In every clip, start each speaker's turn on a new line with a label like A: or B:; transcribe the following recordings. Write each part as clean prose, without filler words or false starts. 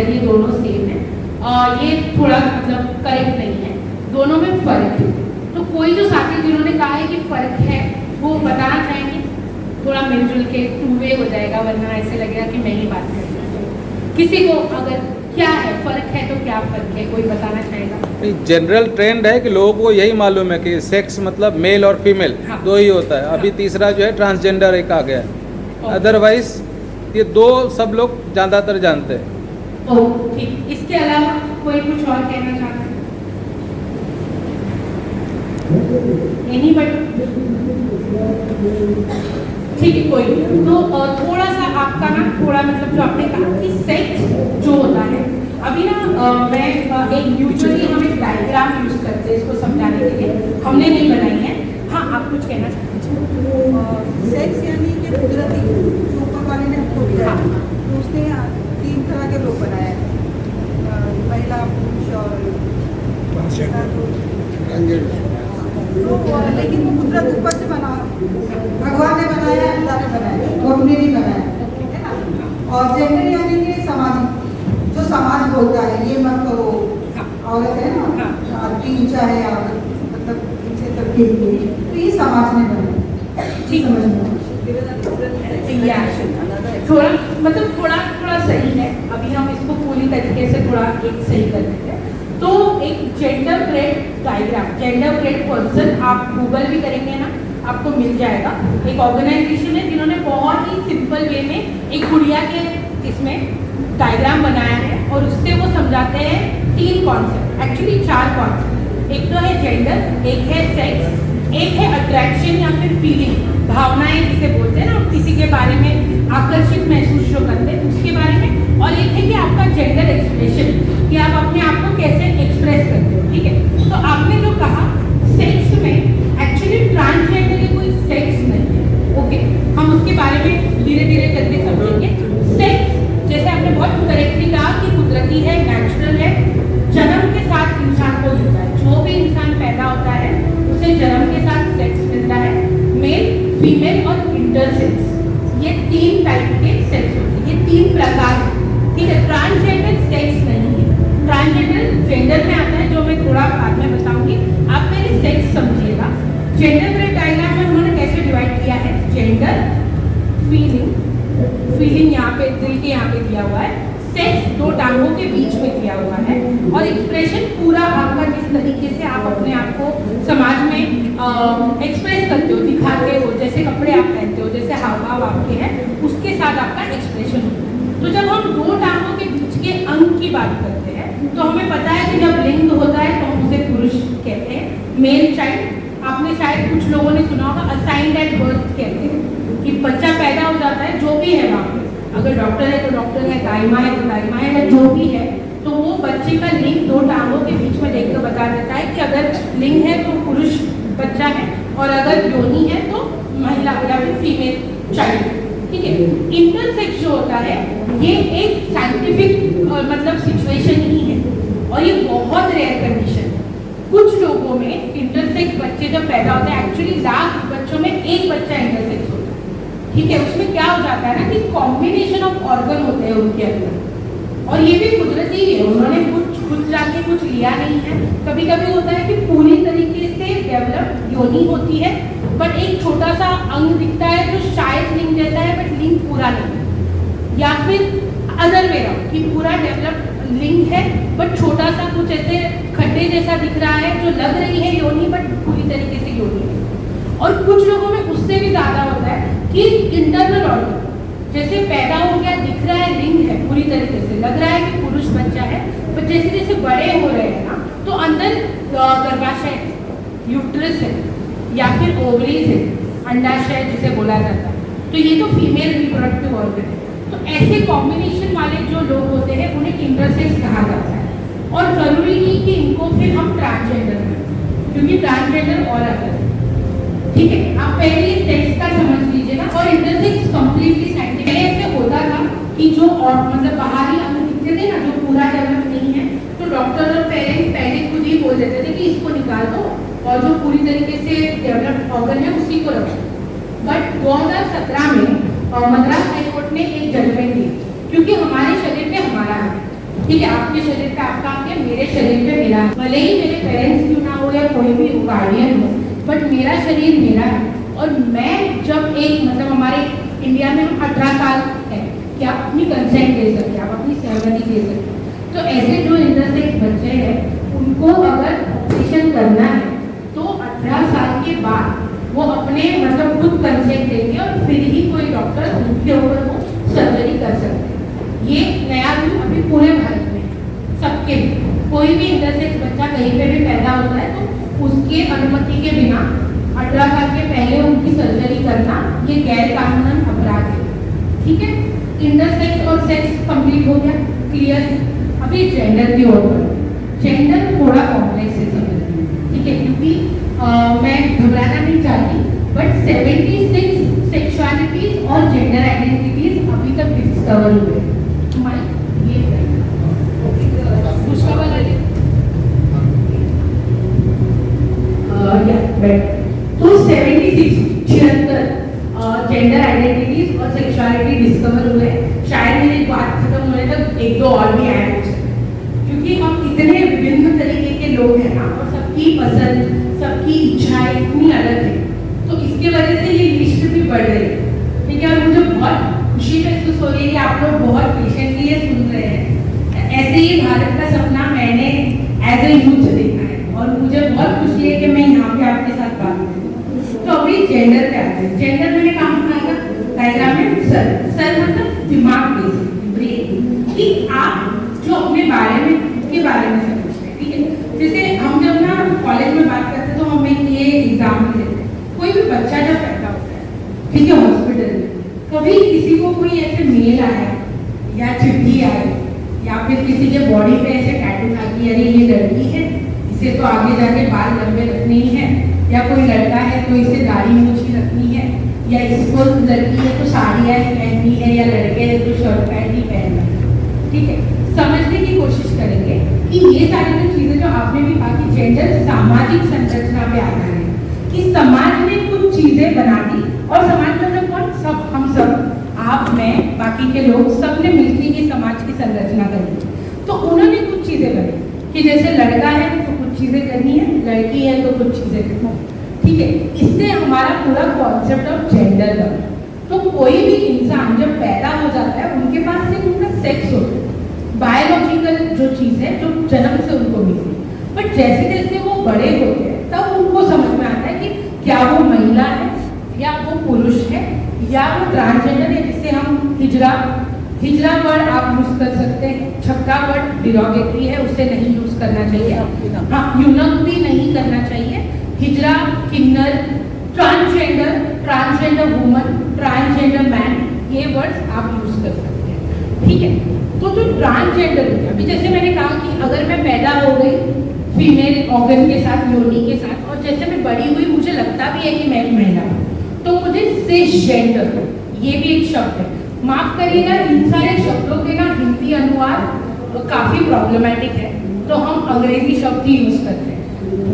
A: Gender ये दोनों same है, ये थोड़ा मतलब करेक्ट नहीं है, दोनों में फ़र्क है। तो कोई जो साथी जिन्होंने कहा है कि फ़र्क है वो बताना चाहेंगे, थोड़ा मिलजुल के टू वे हो जाएगा, वरना ऐसे लगेगा कि मैं ही बात कर रही हूँ। किसी को अगर क्या है फ़र्क है तो क्या फ़र्क है, कोई बताना चाहेगा?
B: जनरल ट्रेंड है कि लोगों को यही मालूम है कि सेक्स मतलब मेल और फीमेल
A: हाँ।
B: दो ही होता है। अभी तीसरा जो है ट्रांसजेंडर एक आ गया है। अदरवाइज ये दो सब लोग ज़्यादातर जानते हैं।
A: ठीक, इसके अलावा कोई कुछ और कहना चाहता है? नहीं बट ठीक है, कोई नहीं। तो थोड़ा सा आपका ना थोड़ा मतलब जो आपने कहा कि सेक्स जो होता है, अभी ना मैं एक यूजुअली हम एक डायग्राम यूज करते हैं इसको समझाने के लिए, हमने नहीं बनाई है। हाँ, आप कुछ कहना चाहते हैं?
C: सेक्स यानी कि कुदरती जो ऊपर वाले ने हमको दिया है, तो उसने 3 तरह के लोग बनाए हैं, महिला, पुरुष और तो लेकिन कुदरत ऊपर से बना, भगवान ने बनाया, अल्लाह ने बनाया, वो हमने नहीं बनाया, है ना। और जेंडर यानी कि सामाजिक, जो समाज बोलता है ये मत करो, औरत है ना, 3 इंचा है औरत, मतलब इनसे तक के लिए, तो ये समाज ने बनाया।
A: ठीक
C: समझना
A: थोड़ा मतलब थोड़ा सही है। अभी हम इसको पूरी तरीके से थोड़ा एक सही कर देते हैं। तो एक genderbread diagram, genderbread person आप गूगल भी करेंगे ना, आपको मिल जाएगा। एक ऑर्गेनाइजेशन है जिन्होंने बहुत ही सिंपल वे में एक गुड़िया के इसमें डायग्राम बनाया है और उससे वो समझाते हैं 3 कॉन्सेप्ट, एक्चुअली 4 कॉन्सेप्ट। एक तो है जेंडर, एक है सेक्स, एक है अट्रैक्शन या फिर फीलिंग, भावनाएं जिसे बोलते हैं ना, किसी के बारे में आकर्षित महसूस जो करते हैं उसके बारे में, और एक है कि आपका जेंडर एक्सप्रेशन, कि आप अपने आप को कैसे एक्सप्रेस करते हो। ठीक है, तो आपने जो कहा सेक्स में एक्चुअली ट्रांसजेंडर की कोई सेक्स नहीं है। ओके, हम उसके बारे में धीरे धीरे करके समझेंगे। सेक्स जैसे आपने बहुत करेक्टली कहा कि कुदरती है, नेचुरल है, जन्म के साथ इंसान को मिलता है। जो भी इंसान पैदा होता है उसे जन्म के साथ सेक्स मिलता है, मेल, फीमेल और इंटरसेक्स, ये 3 टाइप के सेक्स होते हैं, ये 3 प्रकार हैं। ठीक है, ट्रांसजेंडर सेक्स नहीं है, ट्रांसजेंडर जेंडर में आता है, जो मैं थोड़ा बाद में बताऊंगी। आप पहले सेक्स समझिएगा। जेंडर क्रेड डायग्राम में उन्होंने कैसे डिवाइड किया है, जेंडर, फीलिंग यहाँ पे दिल के यहाँ पे दिया हुआ है, सेक्स 2 टांगों के बीच में दिया हुआ है, और एक्सप्रेशन पूरा आपका जिस तरीके से आप अपने आप को समाज में एक्सप्रेस करते हो, दिखाते हो, जैसे कपड़े आप पहनते हो, जैसे हाव भाव आपके हैं, उसके साथ आपका एक्सप्रेशन होता है। तो जब हम 2 टांगों के बीच के अंग की बात करते हैं तो हमें पता है कि जब लिंग होता है तो हम उसे पुरुष कहते हैं, मेल चाइल्ड। आपने शायद कुछ लोगों ने सुना होगा असाइन्ड एट बर्थ कहते हैं, कि बच्चा पैदा हो जाता है, जो भी है वहाँ पे, अगर डॉक्टर है तो डॉक्टर है, दाई माँ है तो दाई माँ है, जो भी है, तो वो बच्चे का लिंग 2 टांगों के बीच में देखकर बता देता है कि अगर लिंग है तो पुरुष बच्चा है, और अगर योनि है तो महिला या फिर फीमेल चाइल्ड। ठीक है, इंटरसेक्स जो होता है ये एक साइंटिफिक मतलब सिचुएशन ही है, और ये बहुत रेयर कंडीशन है। कुछ लोगों में इंटरसेक्स बच्चे जब पैदा होते हैं, एक्चुअली लाख बच्चों में 1 बच्चा इंटरसेक्स होता है। ठीक है, उसमें क्या हो जाता है ना कि कॉम्बिनेशन ऑफ ऑर्गन होते हैं उनके अंदर, और ये भी कुदरती है, उन्होंने कुछ खुद जाके कुछ लिया नहीं है। कभी कभी होता है कि पूरी तरीके से डेवलप योनि होती है, बट एक छोटा सा अंग दिखता है जो शायद लिंग जैसा है बट लिंग पूरा नहीं है, या फिर अदर वे कि पूरा डेवलप लिंग है बट छोटा सा कुछ ऐसे खड्डे जैसा दिख रहा है जो लग रही है योनि बट पूरी तरीके से योनि है। और कुछ लोगों में उससे भी ज्यादा होता है कि इंटरनल ऑर्गन जैसे पैदा हो गया, दिख रहा है लिंग है, पूरी तरीके से लग रहा है कि पुरुष बच्चा है, पर जैसे जैसे बड़े हो रहे हैं ना तो अंदर गर्भाशय, यूट्रस है या फिर ओवरीज है, अंडाशय जिसे बोला जाता है, तो ये तो फीमेल रिप्रोडक्टिव ऑर्गन है। तो ऐसे कॉम्बिनेशन वाले जो लोग होते हैं उन्हें इंटरसेक्स कहा जाता है, और जरूरी नहीं कि इनको फिर हम ट्रांसजेंडर करें, क्योंकि ट्रांसजेंडर और अलग है। ठीक है, आप पहले सेक्स का समझ लीजिए ना, और इंटरसेक्स कंप्लीटली साइंटिफिक ऐसे होता था कि जो और मतलब बाहरी अंग दिखते थे ना जो पूरा डेवलप नहीं है, तो डॉक्टर और पेरेंट्स पहले खुद ही बोल देते थे कि इसको निकाल दो और जो पूरी तरीके से डेवलप ऑर्गन है उसी को रखो। बट 2017 में मद्रास हाईकोर्ट ने एक जजमेंट दी, क्योंकि हमारे शरीर में हमारा है, ठीक है, आपके शरीर पे आपका हक है, मेरे शरीर पे मेरा हक। भले ही मेरे पेरेंट्स क्यों ना हो या कोई भी गार्डियन हो, बट मेरा शरीर मेरा है। और मैं जब एक मतलब हमारे इंडिया में 18 साल है कि आप अपनी कंसेंट दे सकते हैं, आप अपनी सहमति दे सकते हैं। तो ऐसे जो इंटरसेक्स बच्चे हैं उनको अगर ऑपरेशन करना है तो 18 साल के बाद वो अपने मतलब खुद कंसेंट देंगे और फिर ही कोई डॉक्टर उनके ऊपर वो सर्जरी कर सकते हैं। ये नया रूल अभी पूरे भारत में सबके लिए, कोई भी इंटरसेक्स बच्चा कहीं पे भी पैदा होता है तो उसके अनुमति के बिना 18 साल के पहले उनकी सर्जरी करना ये गैर कानूनन अपराध है। ठीक है, इंटरसेक्स और सेक्स कंप्लीट हो गया, क्लियर। अभी जेंडर की ओर जेंडर थोड़ा कॉम्प्लेक्स है समझने में, ठीक है, क्योंकि मैं घबराना नहीं चाहती, बट 76 सेक्सुअलिटीज और जेंडर आइडेंटिटीज अभी तक डिस्कवर हुए। दूसरा वाला तो 76 जेंडर आइडेंटिटीज और सेक्सुअलिटी डिस्कवर हुए। शायद मेरी बात खत्म होने तक एक दो और भी ऐड हो सकते, क्योंकि हम इतने विभिन्न तरीके के लोग हैं ना, और सबकी पसंद सबकी इच्छाएं इतनी अलग है, तो इसके वजह से ये लिस्ट भी बढ़ रही है। ठीक है, और मुझे बहुत खुशी महसूस हो रही है कि आप लोग बहुत पेशेंटली ये सुन रहे हैं। ऐसे ही भारत का सपना मैंने एज ए यूथ देखा है और मुझे बहुत खुशी है कि मैं यहाँ पे आपके साथ बात करूँ। तो अभी जेंडर पे आते हैं। जेंडर मैंने काम किया डायग्राम में सर मतलब दिमाग ब्रेन, कि आप जो अपने बारे में के बारे में समझते हैं। ठीक है, जैसे हम जब ना कॉलेज में बात करते हैं तो हम एक ये एग्जाम्पल देते हैं, कोई भी बच्चा जब पैदा होता है, ठीक है, हॉस्पिटल में कभी किसी को कोई ऐसे मेल आया या चिट्ठी आई या फिर किसी के बॉडी पे ऐसे टैटू था कि अरे ये लड़की है, इसे तो आगे जाके बाल लंबे रखने ही है, या कोई लड़का है तो इसे दाढ़ी मूछी रखनी है, या इसको लड़की है तो साड़ियाँ पहननी है, या लड़के है तो शर्ट पैंट ही पहनना है। ठीक है, समझने की कोशिश करेंगे कि ये सारी जो चीज़ें जो आपने भी कहा कि जेंडर सामाजिक संरचना पे आधार है, कि समाज ने कुछ चीज़ें बना दी, और समाज में मतलब कौन, सब, हम सब, आप, मैं, बाकी के लोग, सब ने मिलकर ये समाज की संरचना करी। तो उन्होंने कुछ चीज़ें बनाई कि जैसे लड़का है तो कुछ चीज़ें करनी है, लड़की है तो कुछ चीज़ें करनी है। ठीक है, इससे हमारा पूरा कॉन्सेप्ट ऑफ जेंडर का, तो कोई भी इंसान जब पैदा हो जाता है उनके पास सिर्फ उनका सेक्स होता है, बायोलॉजिकल जो चीज़ है जो जन्म से उनको मिलती है। बट जैसे जैसे वो बड़े होते हैं तब उनको समझ में आता है कि क्या वो महिला है या वो पुरुष है या वो ट्रांसजेंडर है, जिसे हम हिजरा वर्ड आप यूज कर सकते हैं, छक्का वर्ड डिरोगेटरी है, उसे नहीं यूज करना चाहिए। हाँ, यूनक भी नहीं करना चाहिए। हिजरा, किन्नर, ट्रांसजेंडर वुमन, ट्रांसजेंडर मैन, ये वर्ड्स आप यूज कर सकते हैं। ठीक है, तो जो ट्रांसजेंडर हो गया, अभी जैसे मैंने कहा कि अगर मैं पैदा हो गई फीमेल ऑर्गन के साथ, योनि के साथ, और जैसे मैं बड़ी हुई मुझे लगता भी है कि मैं एक महिला हूँ, तो मुझे सिसजेंडर, ये भी एक शब्द है, माफ करिएगा इन सारे शब्दों के ना हिंदी अनुवाद काफी प्रॉब्लमेटिक है, तो हम अंग्रेजी शब्द ही यूज करते हैं।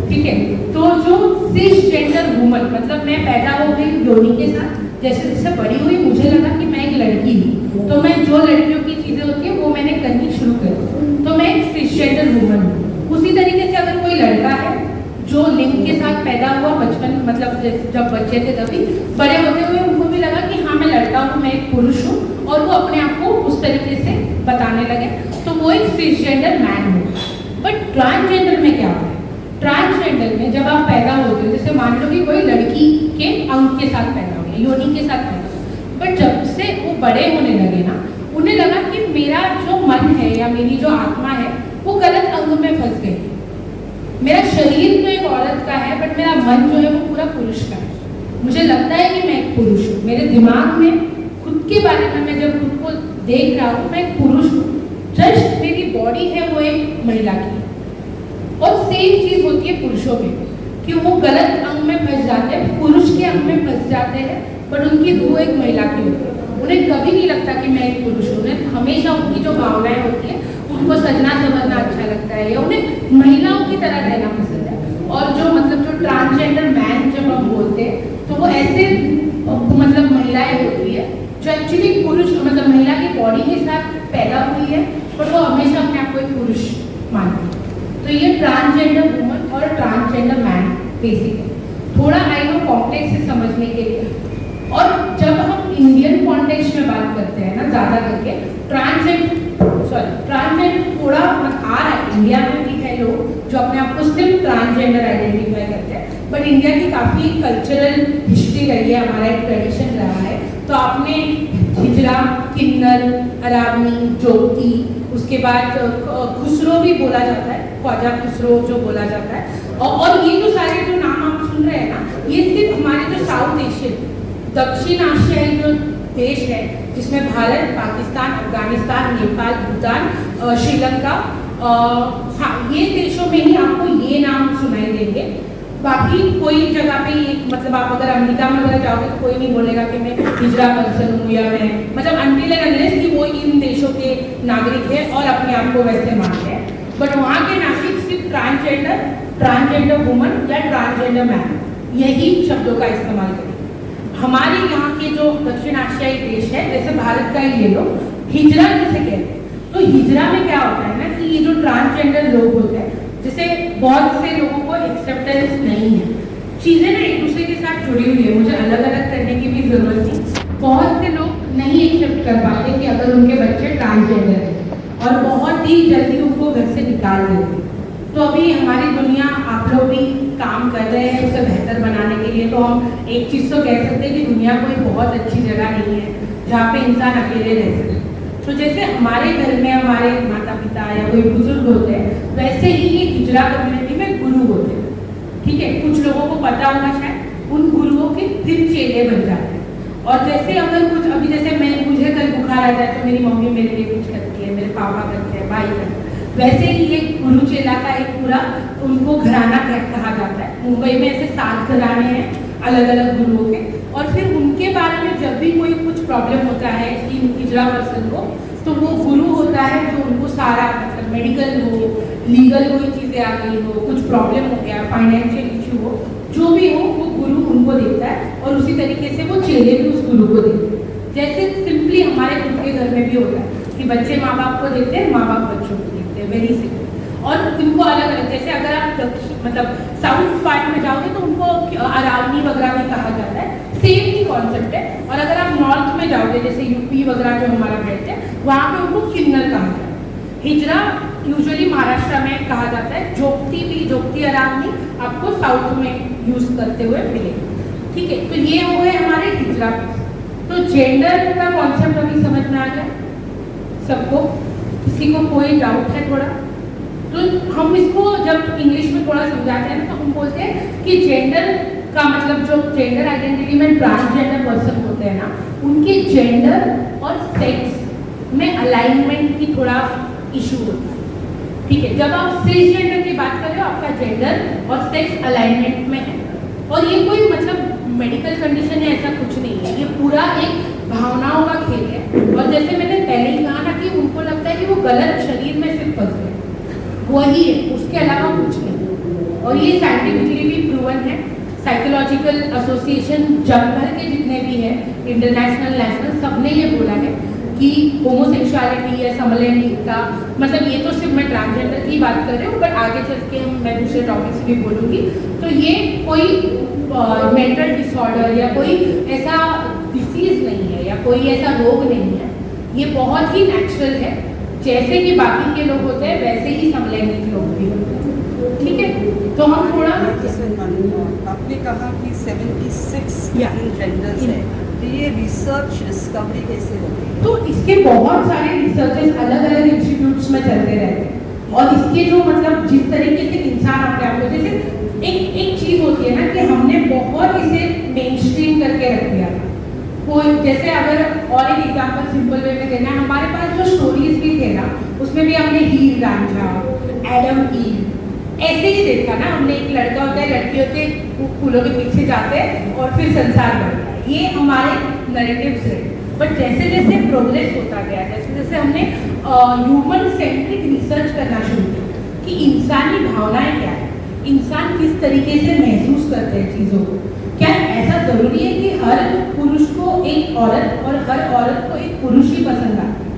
A: ठीक है, तो जो सिसजेंडर वुमन मतलब मैं पैदा हो गई योनि के साथ, जैसे जैसे बड़ी हुई मुझे लगा कि मैं एक लड़की हूँ, तो मैं जो लड़कियों की चीजें होती है वो मैंने करनी शुरू कर, तो मैं एक सिसजेंडर वुमन हूँ। उसी तरीके से अगर कोई लड़का है जो लिंग के साथ पैदा हुआ बचपन मतलब जब बच्चे थे तभी, बड़े होते हुए उनको भी लगा कि हाँ मैं लड़का हूँ, मैं एक पुरुष हूँ, और वो अपने आप को उस तरीके से बताने लगे, तो वो एक सिसजेंडर मैन हो। बट ट्रांसजेंडर में क्या होता है? ट्रांसजेंडर में जब आप पैदा होते हो, जैसे मान लो कि कोई लड़की के अंग के साथ पैदा हो गया, योनि के साथ पैदा हो, बट जब से वो बड़े होने लगे ना, उन्हें लगा कि मेरा जो मन है या मेरी जो आत्मा है वो गलत अंग में फंस गई। मेरा शरीर तो एक औरत का है बट मेरा मन जो है वो पूरा पुरुष का है। मुझे लगता है कि मैं एक पुरुष हूँ, मेरे दिमाग में खुद के बारे में मैं जब खुद को देख रहा हूँ मैं एक पुरुष हूँ, जस्ट मेरी बॉडी है वो एक महिला की है। और सेम चीज होती है पुरुषों में कि वो गलत अंग में फंस जाते हैं, पुरुष के अंग में फंस जाते हैं, बट उनकी रूह एक महिला की होती है। उन्हें कभी नहीं लगता कि मैं एक पुरुष हूँ, उन्हें हमेशा उनकी जो भावनाएं होती है उनको सजना समझना अच्छा लगता है या उन्हें महिलाओं की तरह रहना पसंद है। और जो मतलब जो ट्रांसजेंडर मैन जब हम बोलते हैं तो वो ऐसे मतलब महिलाएं होती है जो एक्चुअली पुरुष मतलब महिला की बॉडी के साथ पैदा हुई है, पर वो हमेशा अपने आप को एक पुरुष मानती है। तो ये ट्रांसजेंडर वुमन और ट्रांसजेंडर मैन बेसिक है, थोड़ा आई नो कॉम्प्लेक्स है समझने के लिए। और जब हम इंडियन कॉन्टेक्स्ट में बात करते हैं ना, ज़्यादा करके ट्रांसजेंडर थोड़ा आ रहा है इंडिया में भी है लोग जो अपने आप को सिर्फ ट्रांसजेंडर आइडेंटिफाई करते हैं, बट इंडिया की काफ़ी कल्चरल हिस्ट्री रही है, हमारा एक ट्रेडिशन रहा है। तो आपने हिजरा, किन्नर, अरावनी, जोगी, उसके बाद खुसरो भी बोला जाता है, ख्वाजा खुसरो जो बोला जाता है। और ये जो सारे जो नाम आप सुन रहे हैं ना, ये सिर्फ हमारे जो साउथ एशियन दक्षिण एशियाई जो देश है, जिसमें भारत, पाकिस्तान, अफगानिस्तान, नेपाल, भूटान, श्रीलंका, हाँ ये देशों में ही आपको ये नाम सुनाई देंगे। बाकी कोई जगह पे ये मतलब आप अगर अमेरिका में अगर जाओगे तो कोई नहीं बोलेगा कि मैं हिजरा पर्सन हूँ या मैं मतलब अनटिल एंड अनलेस कि वो इन देशों के नागरिक है और अपने आप को वैसे मानते हैं। बट वहाँ के नागरिक सिर्फ ट्रांसजेंडर वुमन या ट्रांसजेंडर मैन यही शब्दों का इस्तेमाल करें। हमारे यहाँ के जो दक्षिण एशियाई देश है, जैसे भारत का ही ले लो, हिजरा जिसे कहते हैं, तो हिजरा में क्या होता है ना कि ये जो ट्रांसजेंडर लोग होते हैं, जैसे बहुत से लोगों को एक्सेप्टेंस नहीं है, चीज़ें ना एक दूसरे के साथ जुड़ी हुई है, मुझे अलग अलग करने की भी जरूरत नहीं। बहुत से लोग नहीं एक्सेप्ट कर पाते कि अगर उनके बच्चे ट्रांसजेंडर हैं और बहुत ही जल्दी उनको घर से निकाल देते। तो अभी हमारी दुनिया आप लोग भी काम कर रहे हैं उसे बेहतर बनाने के लिए। तो हम एक चीज़ तो कह सकते हैं कि दुनिया कोई बहुत अच्छी जगह नहीं है जहाँ पे इंसान अकेले रह सके। तो जैसे हमारे घर में हमारे माता पिता या कोई बुजुर्ग होते हैं, वैसे ही ये हिजरा कम्युनिटी में गुरु होते हैं, ठीक है। कुछ लोगों को पता होगा शायद, उन गुरुओं के फिर चेले बन जाते हैं। और जैसे अगर कुछ अभी जैसे मुझे कल बुखार आ जाए तो मेरी मम्मी मेरे लिए कुछ करती है, मेरे पापा करते हैं, भाई करते हैं, वैसे ही ये गुरु चेला का एक पूरा उनको घराना कहा जाता है। मुंबई में ऐसे 7 घराने हैं अलग अलग गुरुओं के, और फिर उनके बारे में जब भी कोई कुछ प्रॉब्लम होता है कि हिजरा पर्सन को, तो वो गुरु होता है जो उनको सारा मतलब मेडिकल हो, लीगल कोई चीज़ें आ गई हो, कुछ प्रॉब्लम हो गया, फाइनेंशियल इशू हो, जो भी हो वो गुरु उनको देता है। और उसी तरीके से वो चेले भी उस गुरु को देते हैं। जैसे सिंपली हमारे खुद के घर में भी होता है कि बच्चे माँ बाप को देते हैं, माँ बाप बच्चों को देते हैं, वेरी सिंपल। और इनको अलग अलग, जैसे अगर आप मतलब साउथ पार्ट में जाओगे तो उनको अरावनी वगैरह भी कहा जाता है, सेम ही कॉन्सेप्ट है। और अगर आप नॉर्थ में जाओगे जैसे यूपी वगैरह जो हमारा बेल्ट है, वहाँ पे उनको किन्नर कहा जाता है। हिजरा यूजुअली महाराष्ट्र में कहा जाता है, जोगती अरावनी आपको साउथ में यूज करते हुए मिलेगा, ठीक है। तो ये हो गए हमारे हिजरा। तो जेंडर का कॉन्सेप्ट अभी समझ में आ गया सबको? किसी को कोई डाउट है थोड़ा? तो हम इसको जब इंग्लिश में थोड़ा समझाते हैं ना, तो हम बोलते हैं कि जेंडर का मतलब जो जेंडर आइडेंटिटी में ट्रांसजेंडर पर्सन होते हैं ना, उनके जेंडर और सेक्स में अलाइनमेंट की थोड़ा इशू होता है, ठीक है। जब आप सिस जेंडर की बात कर रहे हो, आपका जेंडर और सेक्स अलाइनमेंट में है, और ये कोई मतलब मेडिकल कंडीशन है ऐसा कुछ नहीं है, ये पूरा एक भावनाओं का खेल है। और जैसे मैंने पहले ही कहा ना कि उनको लगता है कि वो गलत शरीर में सिर्फ फंस गए, वही है, उसके अलावा कुछ नहीं। और ये साइंटिफिकली भी प्रूवन है। साइकोलॉजिकल एसोसिएशन जग भर के जितने भी हैं, इंटरनेशनल, नेशनल, सबने ये बोला है कि होमोसेक्सुअलिटी या समलैंगिकता, मतलब ये तो सिर्फ मैं ट्रांसजेंडर की बात कर रही हूँ, बट आगे चल के मैं दूसरे टॉपिक्स भी बोलूँगी। तो ये कोई मेंटल डिसऑर्डर या कोई ऐसा डिसीज नहीं है या कोई ऐसा रोग नहीं है, ये बहुत ही नेचुरल है। जैसे कि बाकी के लोग होते हैं वैसे ही समलैंगिक लोग भी होते हैं, ठीक है। तो हम थोड़ा
D: आपने कहा कि 76 जेंडर्स हैं, तो ये रिसर्च डिस्कवरी कैसे होती है?
A: तो इसके बहुत सारे रिसर्चेस अलग अलग इंस्टीट्यूट्स में चलते रहते हैं। और इसके जो मतलब जिस तरीके से इंसान अपने आप को, जैसे एक चीज़ होती है ना कि हमने बहुत इसे मेन स्ट्रीम करके रख दिया था। कोई जैसे अगर और एक एग्जाम्पल सिंपल वे में देना है, हमारे पास जो स्टोरीज भी थे ना, उसमें भी हमने हीर रांझा, एडम ईव ऐसे ही देखा ना। हमने एक लड़का होता है, लड़की होती है, फूलों के पीछे जाते हैं और फिर संसार बढ़ता है, ये हमारे नैरेटिव्स है। बट जैसे जैसे प्रोग्रेस होता गया, जैसे जैसे हमने ह्यूमन सेंट्रिक रिसर्च करना शुरू किया कि इंसानी भावनाएं क्या है, इंसान किस तरीके से महसूस करते हैं चीज़ों को, क्या ऐसा जरूरी है कि हर पुरुष को एक औरत और हर औरत को एक पुरुष ही पसंद आता है?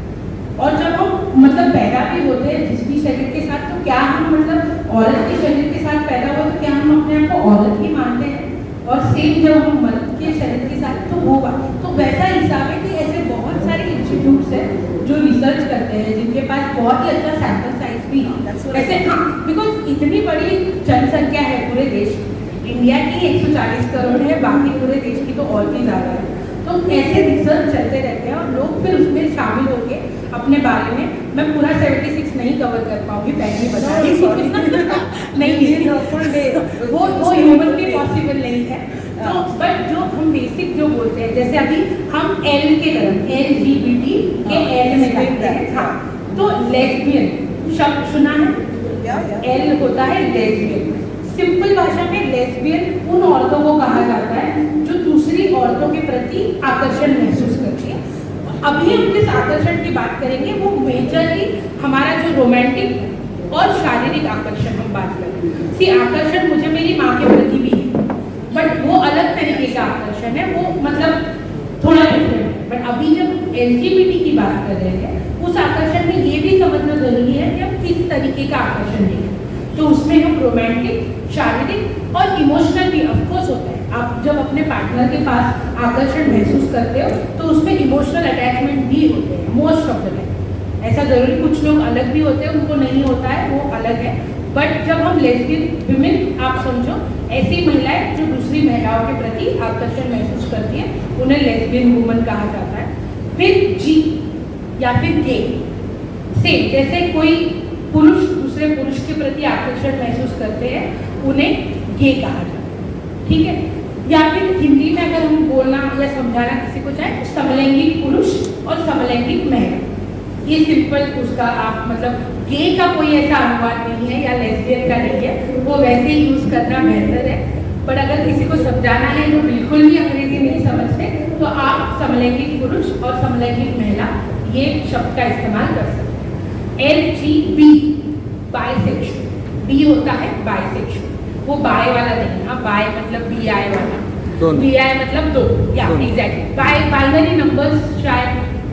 A: और जब हम मतलब पैदा भी होते हैं जिस भी शरीर के साथ, तो क्या हम मतलब औरत के शरीर के साथ पैदा हुए तो क्या हम अपने आप को औरत ही मानते हैं? और सेम जब हम मर्द के शरीर के साथ तो होगा। तो वैसा हिसाब है कि ऐसे बहुत सारे इंस्टीट्यूट्स हैं जो रिसर्च करते हैं, जिनके पास बहुत ही अच्छा सैंपल साइज भी है। वैसे हाँ, बिकॉज इतनी बड़ी जनसंख्या है पूरे देश की, इंडिया की 140 करोड़ है, बाकी पूरे देश की तो और भी ज़्यादा है। तो ऐसे रिसर्च चलते रहते हैं और लोग फिर उसमें शामिल होके अपने बारे में, मैं पूरा 76 नहीं कवर कर पाऊंगी, पहले ही बता रही हूँ। नहीं, वो ह्यूमन के पॉसिबल नहीं है। तो बट जो हम बेसिक जो बोलते हैं, जैसे अभी हम एल के तरफ LGBT के एल में लगते हैं। हाँ, तो लेस्बियन शब्द सुना है? एल होता है लेस्बियन। सिंपल भाषा में लेस्बियन उन औरतों को कहा जाता है जो दूसरी औरतों के प्रति आकर्षण महसूस करती है। अभी हम जिस आकर्षण की बात करेंगे वो मेजरली हमारा जो रोमांटिक और शारीरिक आकर्षण हम बात करेंगे। सी आकर्षण मुझे मेरी माँ के प्रति भी है, बट वो अलग तरीके का आकर्षण है, वो मतलब थोड़ा डिफरेंट है। बट अभी जब LGBT की बात कर रहे हैं, उस आकर्षण में ये भी समझना जरूरी है कि हम किस तरीके का आकर्षण देखें। तो उसमें हम रोमांटिक, शारीरिक और इमोशनल भी ऑफकोर्स होता है। आप जब अपने पार्टनर के पास आकर्षण महसूस करते हो तो उसमें इमोशनल अटैचमेंट भी होते हैं मोस्ट ऑफ द टाइम। ऐसा जरूरी, कुछ लोग अलग भी होते हैं, उनको नहीं होता है, वो अलग है। बट जब हम लेस्बियन विमेन, आप समझो ऐसी महिलाएं जो दूसरी महिलाओं के प्रति आकर्षण महसूस करती है, उन्हें लेस्बियन वुमन कहा जाता है। फिर जी या फिर गे, सेम जैसे कोई पुरुष दूसरे पुरुष के प्रति आकर्षण महसूस करते हैं, उन्हें गे कहा जाता है। ठीक है? या फिर हिंदी में अगर हम बोलना या समझाना किसी को चाहे तो समलैंगिक पुरुष और समलैंगिक महिला, ये सिंपल उसका आप मतलब गे का कोई ऐसा अनुवाद नहीं है या लेस्बियन का नहीं है, वो वैसे ही यूज करना बेहतर है। पर अगर किसी को समझाना है जो बिल्कुल भी अंग्रेजी नहीं समझते, तो आप समलैंगिक पुरुष और समलैंगिक महिला ये शब्द का इस्तेमाल कर सकते हैं। LGB बाइसेक्सुअल, बी होता है बाइसेक्सुअल, वो बाय वाला नहीं, हाँ बाय मतलब BI वाला, BI मतलब दो, या एग्जैक्टली। बाइनरी नंबर्स शायद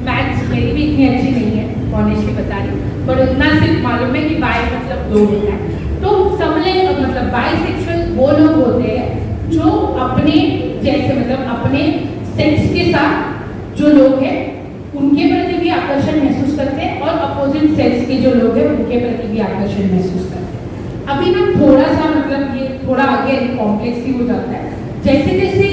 A: मैथ्स मेरी भी इतनी अच्छी नहीं है, ऑनेस्टली बता रही हूँ, पर उतना सिर्फ मालूम है कि बाय मतलब दो होता है। तो समलैंगिक मतलब बाइसेक्सुअल वो लोग होते हैं जो अपने जैसे मतलब अपने सेक्स के साथ जो लोग हैं उनके प्रति भी आकर्षण महसूस करते हैं और अपोजिट सेक्स के जो लोग हैं उनके प्रति भी आकर्षण महसूस करते हैं। अभी ना थोड़ा सा मतलब ये थोड़ा आगे कॉम्प्लेक्स ही हो जाता है, जैसे जैसे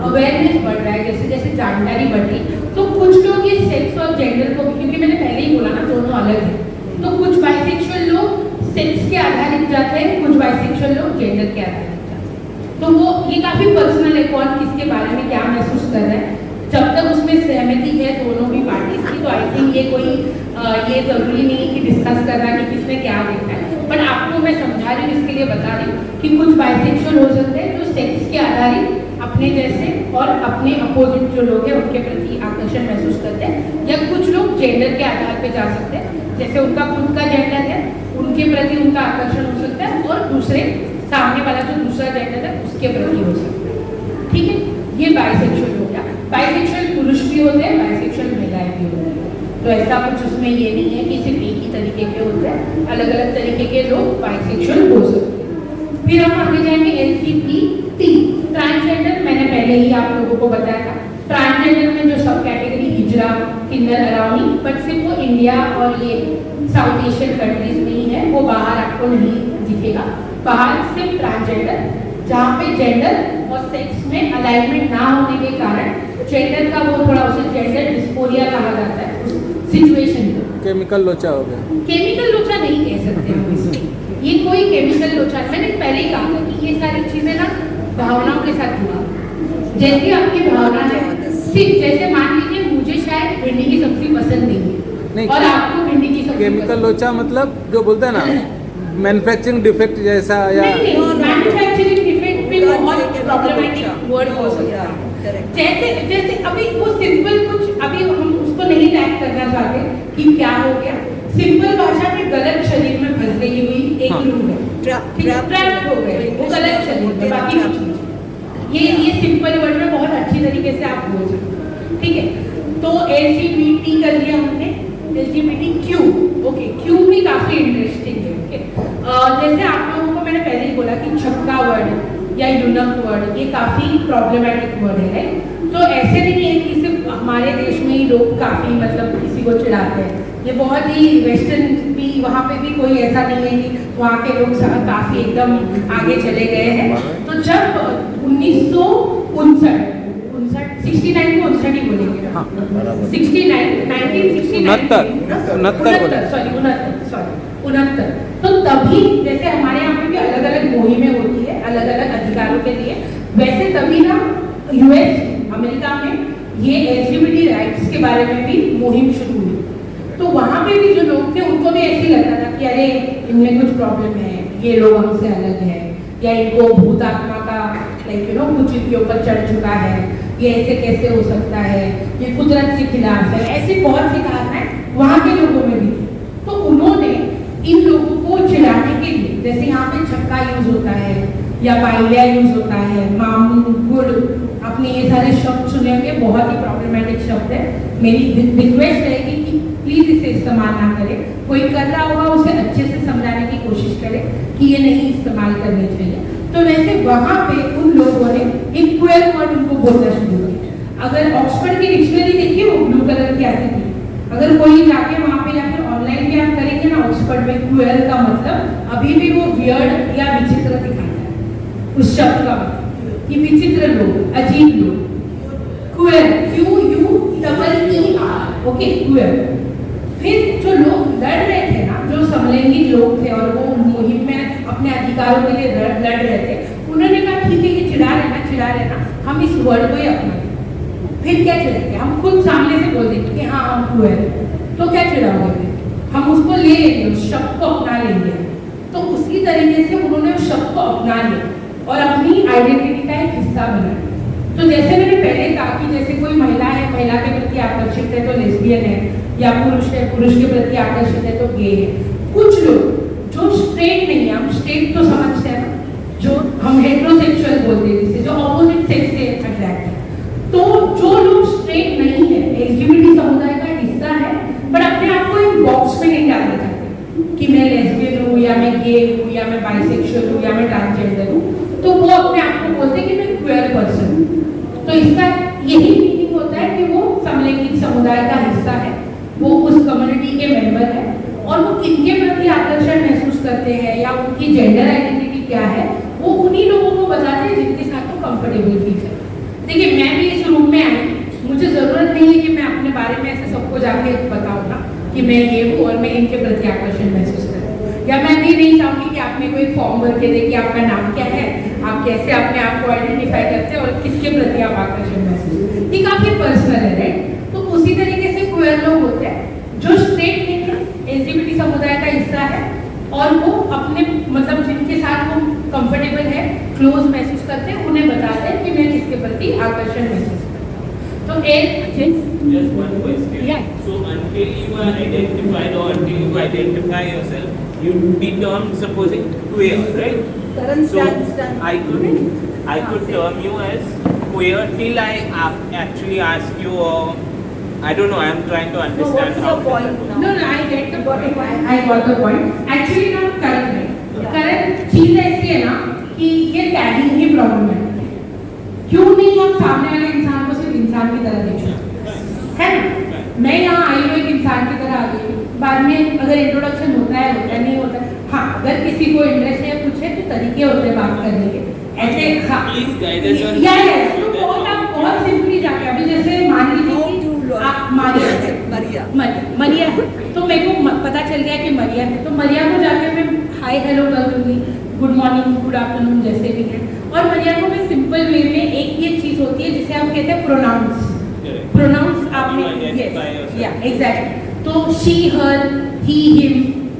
A: अवेयरनेस बढ़ रहा है, जैसे जैसे जानकारी बढ़ रही, तो कुछ लोग ये सेक्स और जेंडर को, क्योंकि मैंने पहले ही बोला ना दोनों अलग है, तो कुछ बाइसेक्सुअल लोग सेक्स के आधारित जाते हैं, कुछ बाइसेक्सुअल लोग जेंडर के आधारित जाते हैं। तो वो ये काफी पर्सनल है, कौन किसके बारे में क्या महसूस कर रहा है। जब तक उसमें सहमति है दोनों भी पार्टीज की, तो आई थिंक ये कोई ये जरूरी नहीं कि डिस्कस करना कि किसने क्या देखा है। बट आपको मैं समझा रही हूँ, इसके लिए बता रही हूँ कि कुछ बाइसेक्सुअल हो सकते हैं जो सेक्स के आधारित अपने जैसे और अपने अपोजिट जो लोग हैं उनके प्रति आकर्षण महसूस करते हैं, या कुछ लोग जेंडर के आधार पे जा सकते हैं, जैसे उनका खुद का जेंडर है उनके प्रति उनका आकर्षण हो सकता है और दूसरे सामने वाला जो दूसरा जेंडर है उसके प्रति हो सकता है। ठीक है, ये बाइसेक्सुअल हो गया। बाइसेक्सुअल पुरुष भी होते हैं, बाइसेक्सुअल महिलाएं भी होती हैं, तो ऐसा कुछ उसमें ये नहीं है कि सिर्फ एक ही तरीके के होते हैं, अलग अलग तरीके के लोग बाइसेक्सुअल हो सकते हैं। फिर हम आगे जाएंगे LGBT, ट्रांसजेंडर। मैंने पहले ही आप लोगों को बताया था, ट्रांसजेंडर में जो सब कैटेगरी हिजरा, किन्नर, अरावनी, बट सिर्फ वो इंडिया और ये साउथ एशियन कंट्रीज में ही है, वो बाहर आपको नहीं दिखेगा। बाहर सिर्फ ट्रांसजेंडर, जहाँ पे जेंडर और सेक्स में अलाइनमेंट ना होने के कारण जेंडर का वो थोड़ा उसे जेंडर डिस्फोरिया कहा जाता है उस सिचुएशन को।
B: केमिकल लोचा हो गया।
A: केमिकल लोचा नहीं कह सकते हम इसको, ये कोई केमिकल लोचा, मैंने पहले ही कहा था कि ये सारी चीजें ना भावनाओं के साथ जुड़ा, जैसी आपकी भावना है। सिर्फ जैसे मान लीजिए मुझे शायद भिंडी की सब्जी पसंद नहीं है और आपको भिंडी की सब्जी
B: केमिकल लोचा मतलब जो बोलते हैं ना मैन्युफैक्चरिंग डिफेक्ट जैसा, या
A: मैन्युफैक्चरिंग डिफेक्ट भी बहुत प्रॉब्लमेटिक वर्ड हो सकता है। जैसे जैसे अभी वो सिंपल कुछ अभी हम उसको नहीं टैग करना चाहते कि क्या हो गया, सिंपल भाषा में गलत शरीर में फंस गई हुई एक रूह है, ट्रैप हो गए वो गलत शरीर में, बाकी कुछ नहीं। ये सिंपल वर्ड में बहुत अच्छी तरीके से आप बोल सकते हो, ठीक है। तो LGBT कर लिया हमने, LGBTQ, ओके, Q भी काफी इंटरेस्टिंग है, ओके। जैसे आप लोगों को मैंने पहले ही बोला कि छक्का वर्ड या यूनक वर्ड ये काफी प्रॉब्लमेटिक वर्ड है, तो ऐसे नहीं है कि सिर्फ हमारे देश में ही लोग काफी मतलब किसी को चिढ़ाते हैं, ये बहुत ही वेस्टर्न भी, वहाँ पे भी कोई ऐसा नहीं है कि वहाँ के लोग काफी एकदम आगे चले गए हैं। तो जब 1969 को 59 ही बोलेंगे, 69 तो तभी जैसे हमारे यहाँ पे भी अलग अलग मुहिमें होती है अलग अलग अधिकारों के लिए, वैसे तभी ना US अमेरिका में ये LGBT राइट्स के बारे में भी मुहिम शुरू हुई। तो वहाँ पे भी जो लोग थे उनको भी ऐसे ही लगता था कि अरे इनमें कुछ प्रॉब्लम है, ये लोग हमसे अलग है, या इनको भूत आत्मा का कुछ इनके ऊपर चढ़ चुका है, ये ऐसे कैसे हो सकता है, ये कुदरत के खिलाफ है, ऐसी बहुत सी धारणाएं वहाँ के लोगों में भी थी। तो उन्होंने इन लोगों को चिढ़ाने के लिए, जैसे यहाँ पे छक्का यूज होता है या बाइलिया यूज होता है, मामू, गुड़, आपने ये सारे शब्द सुने होंगे, बहुत ही प्रॉब्लमेटिक शब्द है। मेरी रिक्वेस्ट रहेगी कि प्लीज इसे इस्तेमाल ना करें, कोई कर रहा होगा उसे अच्छे से समझाने की कोशिश करें कि ये नहीं इस्तेमाल करने चाहिए। तो वैसे वहाँ पे उन लोगों ने एक क्वेयर वर्ड उनको बोलना शुरू किया। अगर ऑक्सफोर्ड की डिक्शनरी देखिए वो ब्लू कलर की आती थी, अगर कोई जाके वहाँ पे या फिर ऑनलाइन भी आप करेंगे ना ऑक्सफोर्ड में, क्वेयर का मतलब अभी भी वो वियर्ड या विचित्र दिखाता है उस शब्द का मतलब कि विचित्र लोग, अजीब लोग, क्वेयर, QUEER, ओके, क्वेयर। फिर जो लोग लड़ रहे थे ना, जो समलैंगिक लोग थे और वो मुहिम में अपने अधिकारों के लिए लड़ रहे थे, उन्होंने कहा ठीक है ये चिढ़ा लेना, हम इस वर्ड को ही अपना लेंगे। फिर क्या चिढ़ाएंगे, हम खुद सामने से बोल देंगे कि हाँ हम क्वेयर हैं, तो क्या चिढ़ाओगे, हम उसको ले लेंगे, उस शब्द को अपना लेंगे। तो उसी तरीके से उन्होंने उस शब्द को अपना लिया और अपनी आइडेंटिटी का एक हिस्सा बनाया। तो जैसे मैंने पहले कहा कि जैसे कोई महिला है, महिला के प्रति आकर्षित है तो लेस्बियन है, या पुरुष है, पुरुष के प्रति आकर्षित है तो गे है। कुछ लोग जो स्ट्रेट नहीं है, हम स्ट्रेट तो समझते हैं ना, जो हम हेटेरोसेक्सुअल बोलते हैं जिसे, जो ऑपोजिट सेक्स से अट्रैक्ट है, तो जो लोग स्ट्रेट नहीं है, LGBT समुदाय का हिस्सा है, बट अपने आप को एक बॉक्स में नहीं डालना चाहते कि मैं लेस्बियन हूँ या मैं गे हूँ या मैं बाइसेक्सुअल हूँ या मैं ट्रांसजेंडर हूँ, तो वो अपने आप को बोलते हैं कि मैं क्वेयर पर्सन हूँ। तो इसका यही मीनिंग होता है कि वो समलैंगिक समुदाय का हिस्सा है, वो उस कम्युनिटी के मेंबर है, और वो किनके प्रति आकर्षण महसूस करते हैं या उनकी जेंडर आइडेंटिटी क्या है, वो उन्हीं लोगों को बताते हैं जिनके साथ वो कंफर्टेबल फील करते हैं। देखिए मैं भी इस रूम में आई, मुझे जरूरत नहीं है कि मैं अपने बारे में ऐसे सबको जाके बताऊँ ना कि मैं ये हूँ और मैं इनके प्रति आकर्षण महसूस करती हूँ, या मैं भी नहीं चाहूँगी कि आप मेरे को एक फॉर्म भर के दे कि आपका नाम क्या है, आप कैसे अपने आप को आइडेंटिफाई करते हैं और किसके प्रति आप आकर्षण महसूस, ये काफी पर्सनल है, राइट। तो उसी तरीके से क्वेयर लोग होते हैं जो स्ट्रेट नहीं है, LGBT समुदाय का हिस्सा है, और वो अपने मतलब जिनके साथ वो कंफर्टेबल है, क्लोज महसूस करते हैं, उन्हें बताते हैं कि मैं किसके प्रति आकर्षण महसूस करता हूँ। तो
E: just one question.
A: Yeah.
E: So until you are identified or until you identify yourself, you be termed supposing queer, right?
D: Karan
E: So
D: stand.
E: I could term you as queer till I actually ask you, or I don't know. I am trying to
D: So what
E: understand
D: is
E: how.
D: the point now?
A: No, I get the point. I got the point. Actually ना current है, current चीज ऐसी है ना कि ये tagging ही problem है। क्यों नहीं हम सामने वाले इंसान को सिर्फ इंसान की तरह देखें, है ना? मैं यहाँ आई हूँ एक इंसान की तरह आ गई, बाद में अगर इंट्रोडक्शन होता है नहीं होता है, हाँ अगर किसी को इंटरेस्ट है कुछ है तो तरीके होते हैं बात करने के, ऐसे हाँ
E: Please guide us on-
A: या तो बहुत सिंपली जाके अभी जैसे मान लीजिए कि आप मरिया, तो मेरे को पता चल गया कि मरिया है, तो मरिया को जाके मैं हाय हेलो कर दूंगी, गुड मॉर्निंग गुड आफ्टरनून जैसे भी है, और मरिया को मैं सिंपल वे में एक ये चीज होती है जिसे हम कहते हैं प्रोनाउंस आपने या एग्जैक्टली, तो she her he him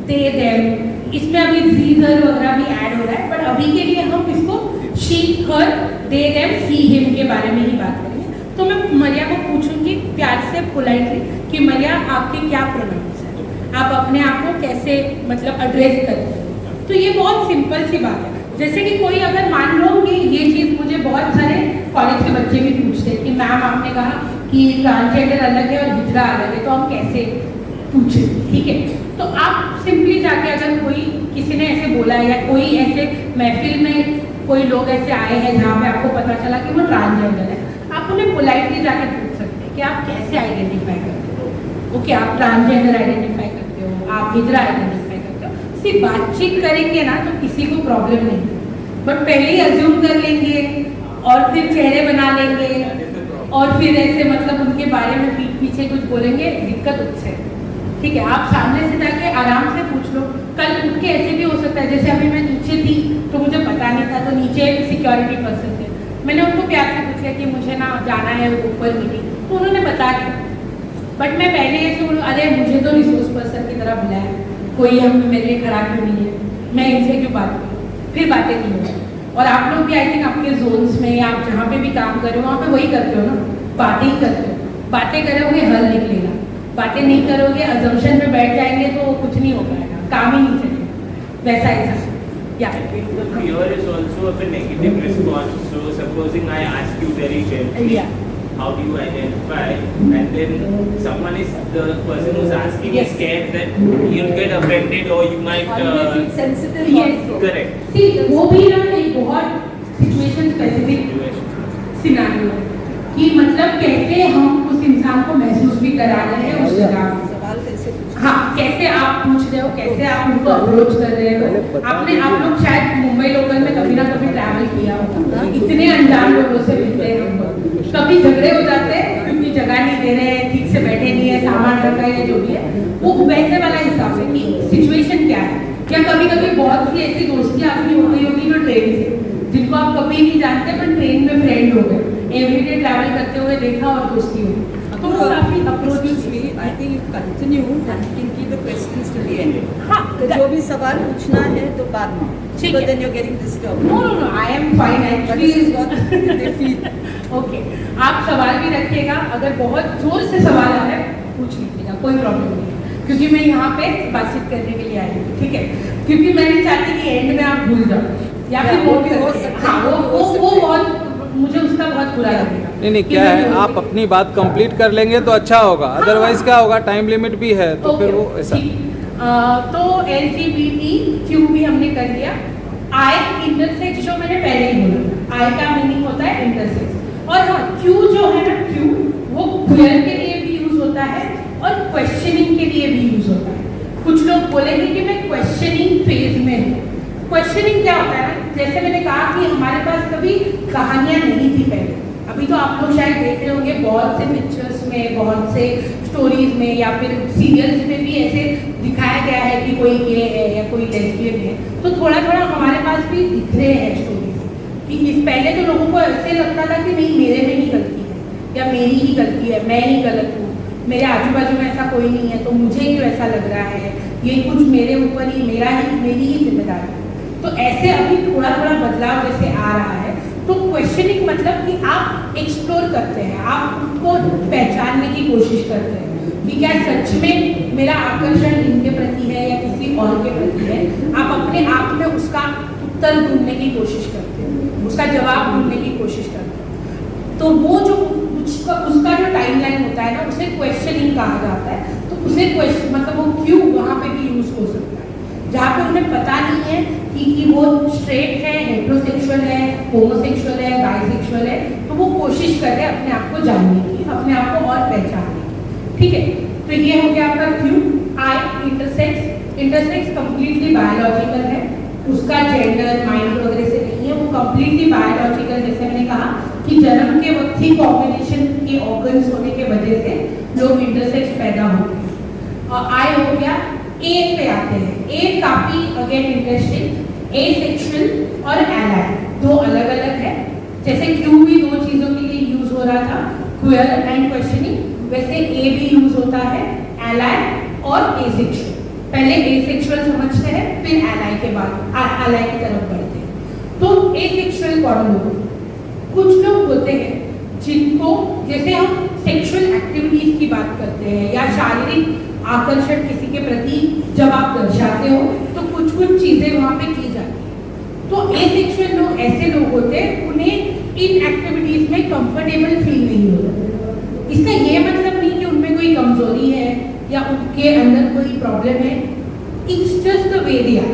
A: they them, इसमें अभी जीजर वगैरह भी ऐड हो रहा है, बट अभी के लिए हम इसको she her they them he him के बारे में ही बात करेंगे। तो मैं मरिया को पूछूंगी प्यार से पोलाइटली कि मरिया आपके क्या प्रोनाउंस है, आप अपने आप को कैसे मतलब एड्रेस करते हैं। तो ये बहुत सिंपल सी बात है। जैसे कि कोई अगर मान लो कि ये चीज़ मुझे बहुत सारे कॉलेज के बच्चे भी पूछते हैं कि मैम आपने कहा कि ट्रांसजेंडर अलग है और हिजड़ा अलग है, तो हम कैसे पूछें, ठीक है। तो आप सिंपली जाके अगर कोई किसी ने ऐसे बोला है या कोई ऐसे महफिल में कोई लोग ऐसे आए हैं जहाँ पे आपको पता चला कि वो ट्रांसजेंडर है, आप उन्हें पोलाइटली जाके पूछ सकते हैं कि आप कैसे आइडेंटिफाई करते हो। ओके, आप ट्रांसजेंडर आइडेंटिफाई करते हो, आप हिजड़ा आइडेंटिफाई करते हो। सिर्फ बातचीत करेंगे ना तो किसी को प्रॉब्लम नहीं, बट पहले ही अज्यूम कर लेंगे और फिर चेहरे बना लेंगे और फिर ऐसे मतलब उनके बारे में पीठ पीछे कुछ बोलेंगे, दिक्कत उससे। ठीक है, आप सामने से जाके आराम से पूछ लो। कल उठ के ऐसे भी हो सकता है, जैसे अभी मैं नीचे थी तो मुझे पता नहीं था, तो नीचे सिक्योरिटी पर्सन थे, मैंने उनको प्यार से पूछ लिया कि मुझे ना जाना है ऊपर मीटिंग, तो उन्होंने बता दिया। बट मैं पहले ऐसे बोलूँ, अरे मुझे तो रिसोर्स पर्सन की तरह बुलाया, कोई हम मेरे लिए खड़ा क्यों नहीं है, मैं इनसे क्यों बात करूँ, फिर बातें नहीं होती। और आप लोग भी आई थिंक आपके जोन्स में या आप जहाँ पे भी काम कर रहे हो वहाँ पे वही करते हो ना, बातें ही करते हो। बातें करोगे हल निकलेगा, बातें नहीं करोगे अजम्पशन में बैठ जाएंगे तो कुछ नहीं हो पाएगा, काम ही नहीं चलेगा। वैसा ऐसा या
E: I think the fear is also of a negative response. So supposing I ask you very gently,
A: Yeah.
E: how do you identify? And then someone is, the person who's asking
A: Yes.
E: is scared that you'll get offended or you might...
D: और ये feel sensitive
A: Yes.
D: also.
E: correct.
A: सी वो भी ना एक बहुत situation specific scenario है कि मतलब कैसे हम उस इंसान को महसूस भी करा रहे हैं उस जगह में।
D: सवाल कैसे पूछना?
A: हाँ, कैसे आप पूछ रहे हो, कैसे आप उनको अप्रोच कर रहे हो। आपने आप लोग शायद मुंबई लोकल में कभी ना कभी ट्रैवल किया होगा, इतने अनजान लोगों से मिलते हैं हम लोग, कभी झगड़े हो जाते हैं क्योंकि जगह नहीं दे रहे हैं, ठीक से बैठे नहीं है, सामान रखा है, जो भी है वो वैसे वाला हिसाब है कि सिचुएशन क्या है। या कभी कभी बहुत सी ऐसी दोस्ती आपकी हो गई होगी जो ट्रेन से, जिनको आप कभी नहीं जानते पर ट्रेन में फ्रेंड हो गए, एवरीडे ट्रैवल करते हुए देखा और दोस्ती हो गई, तो वो काफी approach.
D: Excuse me, I think you continue and you can keep the questions to the end.
A: हाँ,
D: तो जो भी सवाल पूछना है तो बाद में,
A: ठीक
D: but
A: है।
D: then you're getting disturbed.
A: No, no, no, I am fine
D: But this is what
A: actually.
D: they feel.
A: Okay, आप सवाल भी रखिएगा, अगर बहुत जोर से सवाल आ रहा है पूछ लीजिएगा, कोई प्रॉब्लम नहीं है, क्योंकि मैं यहाँ पे बातचीत करने के लिए आई हूँ, ठीक है। क्योंकि मैं नहीं चाहती कि एंड में आप भूल जाओ या फिर वो भी हो सकता है। हाँ, वो बहुत मुझे उसका बहुत बुरा लगेगा।
B: नहीं क्या है, आप अपनी बात कंप्लीट कर लेंगे तो अच्छा होगा, अदरवाइज क्या होगा, टाइम लिमिट भी है तो फिर वो ऐसा।
A: तो LGBTQ भी हमने कर लिया। आई इंटरसेक्स जो मैंने पहले ही बोला, आई का मीनिंग होता है इंटरसेक्स। और हाँ, Q जो है ना, Q वो क्वेयर के लिए भी यूज होता है और क्वेश्चनिंग के लिए भी यूज होता है। कुछ लोग बोलेंगे कि मैं क्वेश्चनिंग फेज में हूँ। क्वेश्चनिंग क्या होता है ना, जैसे मैंने कहा कि हमारे पास कभी कहानियाँ नहीं थी पहले, अभी तो आप लोग शायद देख रहे होंगे बहुत से पिक्चर्स में, बहुत से स्टोरीज में या फिर सीरियल्स में भी ऐसे दिखाया गया है कि कोई गे है या कोई लेस्बियन है, तो थोड़ा थोड़ा हमारे पास भी दिख रहे हैं स्टोरीज कि इस पहले तो लोगों को ऐसे लगता था कि नहीं मेरे में ही गलती है या मेरी ही गलती है, मैं ही गलत हूँ, मेरे आजू बाजू में ऐसा कोई नहीं है तो मुझे क्यों ऐसा लग रहा है, ये कुछ मेरे ऊपर ही मेरी ही जिम्मेदारी है। तो ऐसे अभी थोड़ा थोड़ा बदलाव जैसे आ रहा है, तो क्वेश्चनिंग मतलब कि आप एक्सप्लोर करते हैं, आप खुद को पहचानने की कोशिश करते हैं कि क्या सच में मेरा आकर्षण इनके प्रति है या किसी और के प्रति है। आप अपने आप में उसका उत्तर ढूंढने की कोशिश करते हैं, उसका जवाब ढूंढने की कोशिश करते हैं। तो वो जो उसका जो टाइमलाइन होता है ना, उसे क्वेश्चनिंग कहा जाता है। तो उसे क्वेश्चन मतलब वो क्यों वहाँ पे भी यूज हो सकता है, जहाँ पे उन्हें पता नहीं है कि वो स्ट्रेट है, हेट्रोसेक्सुअल है, होमोसेक्सुअल है, बाइसेक्सुअल है, तो वो कोशिश कर रहे हैं अपने आप को जानने की, अपने आप को और पहचानने की। ठीक है, तो ये हो गया आपका क्यू। आई इंटरसेक्स कंप्लीटली बायोलॉजिकल है, उसका जेंडर माइंड वगैरह से नहीं है, वो कंप्लीटली बायोलॉजिकल। जैसे मैंने कहा कि जन्म के वक्त ही कॉम्बिनेशन के ऑर्गन्स होने के वजह से लोग इंटरसेक्स पैदा होते हैं। और आई हो गया। ए पे आते हैं, ए काफी अगेन इंटरेस्टिंग, एसेक्सुअल और एलाय दो अलग अलग है। जैसे क्यू भी दो चीजों के लिए यूज हो रहा था, क्वेयर एंड क्वेश्चनिंग, वैसे ए भी यूज होता है एलाय और एसेक्सुअल। पहले एसेक्सुअल समझते हैं, फिर एलाय के बाद एलाय की तरफ बढ़ते हैं। तो एसेक्सुअल कौन लोग? कुछ लोग होते हैं जिनको, जैसे हम सेक्सुअल एक्टिविटीज की बात करते हैं या शारीरिक आकर्षण किसी के प्रति जब आप दर्शाते हो तो कुछ कुछ चीजें वहां पे की जाती है। तो एसेक्सुअल लोग ऐसे लोग होते हैं, उन्हें इन एक्टिविटीज में कंफर्टेबल फील नहीं होता। इसका ये मतलब नहीं कि उनमें कोई कमजोरी है या उनके अंदर कोई प्रॉब्लम है, it's just the way they are.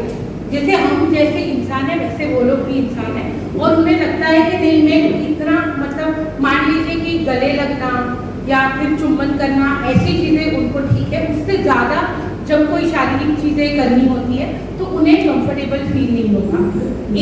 A: जैसे हम जैसे इंसान है वैसे वो लोग भी इंसान है, और उन्हें लगता है कि नहीं मैं इतना मतलब मान लीजिए कि गले लगना या फिर चुम्बन करना ऐसी चीज़ें उनको ठीक है, उससे ज़्यादा जब कोई शारीरिक चीज़ें करनी होती है तो उन्हें कंफर्टेबल फील नहीं होता।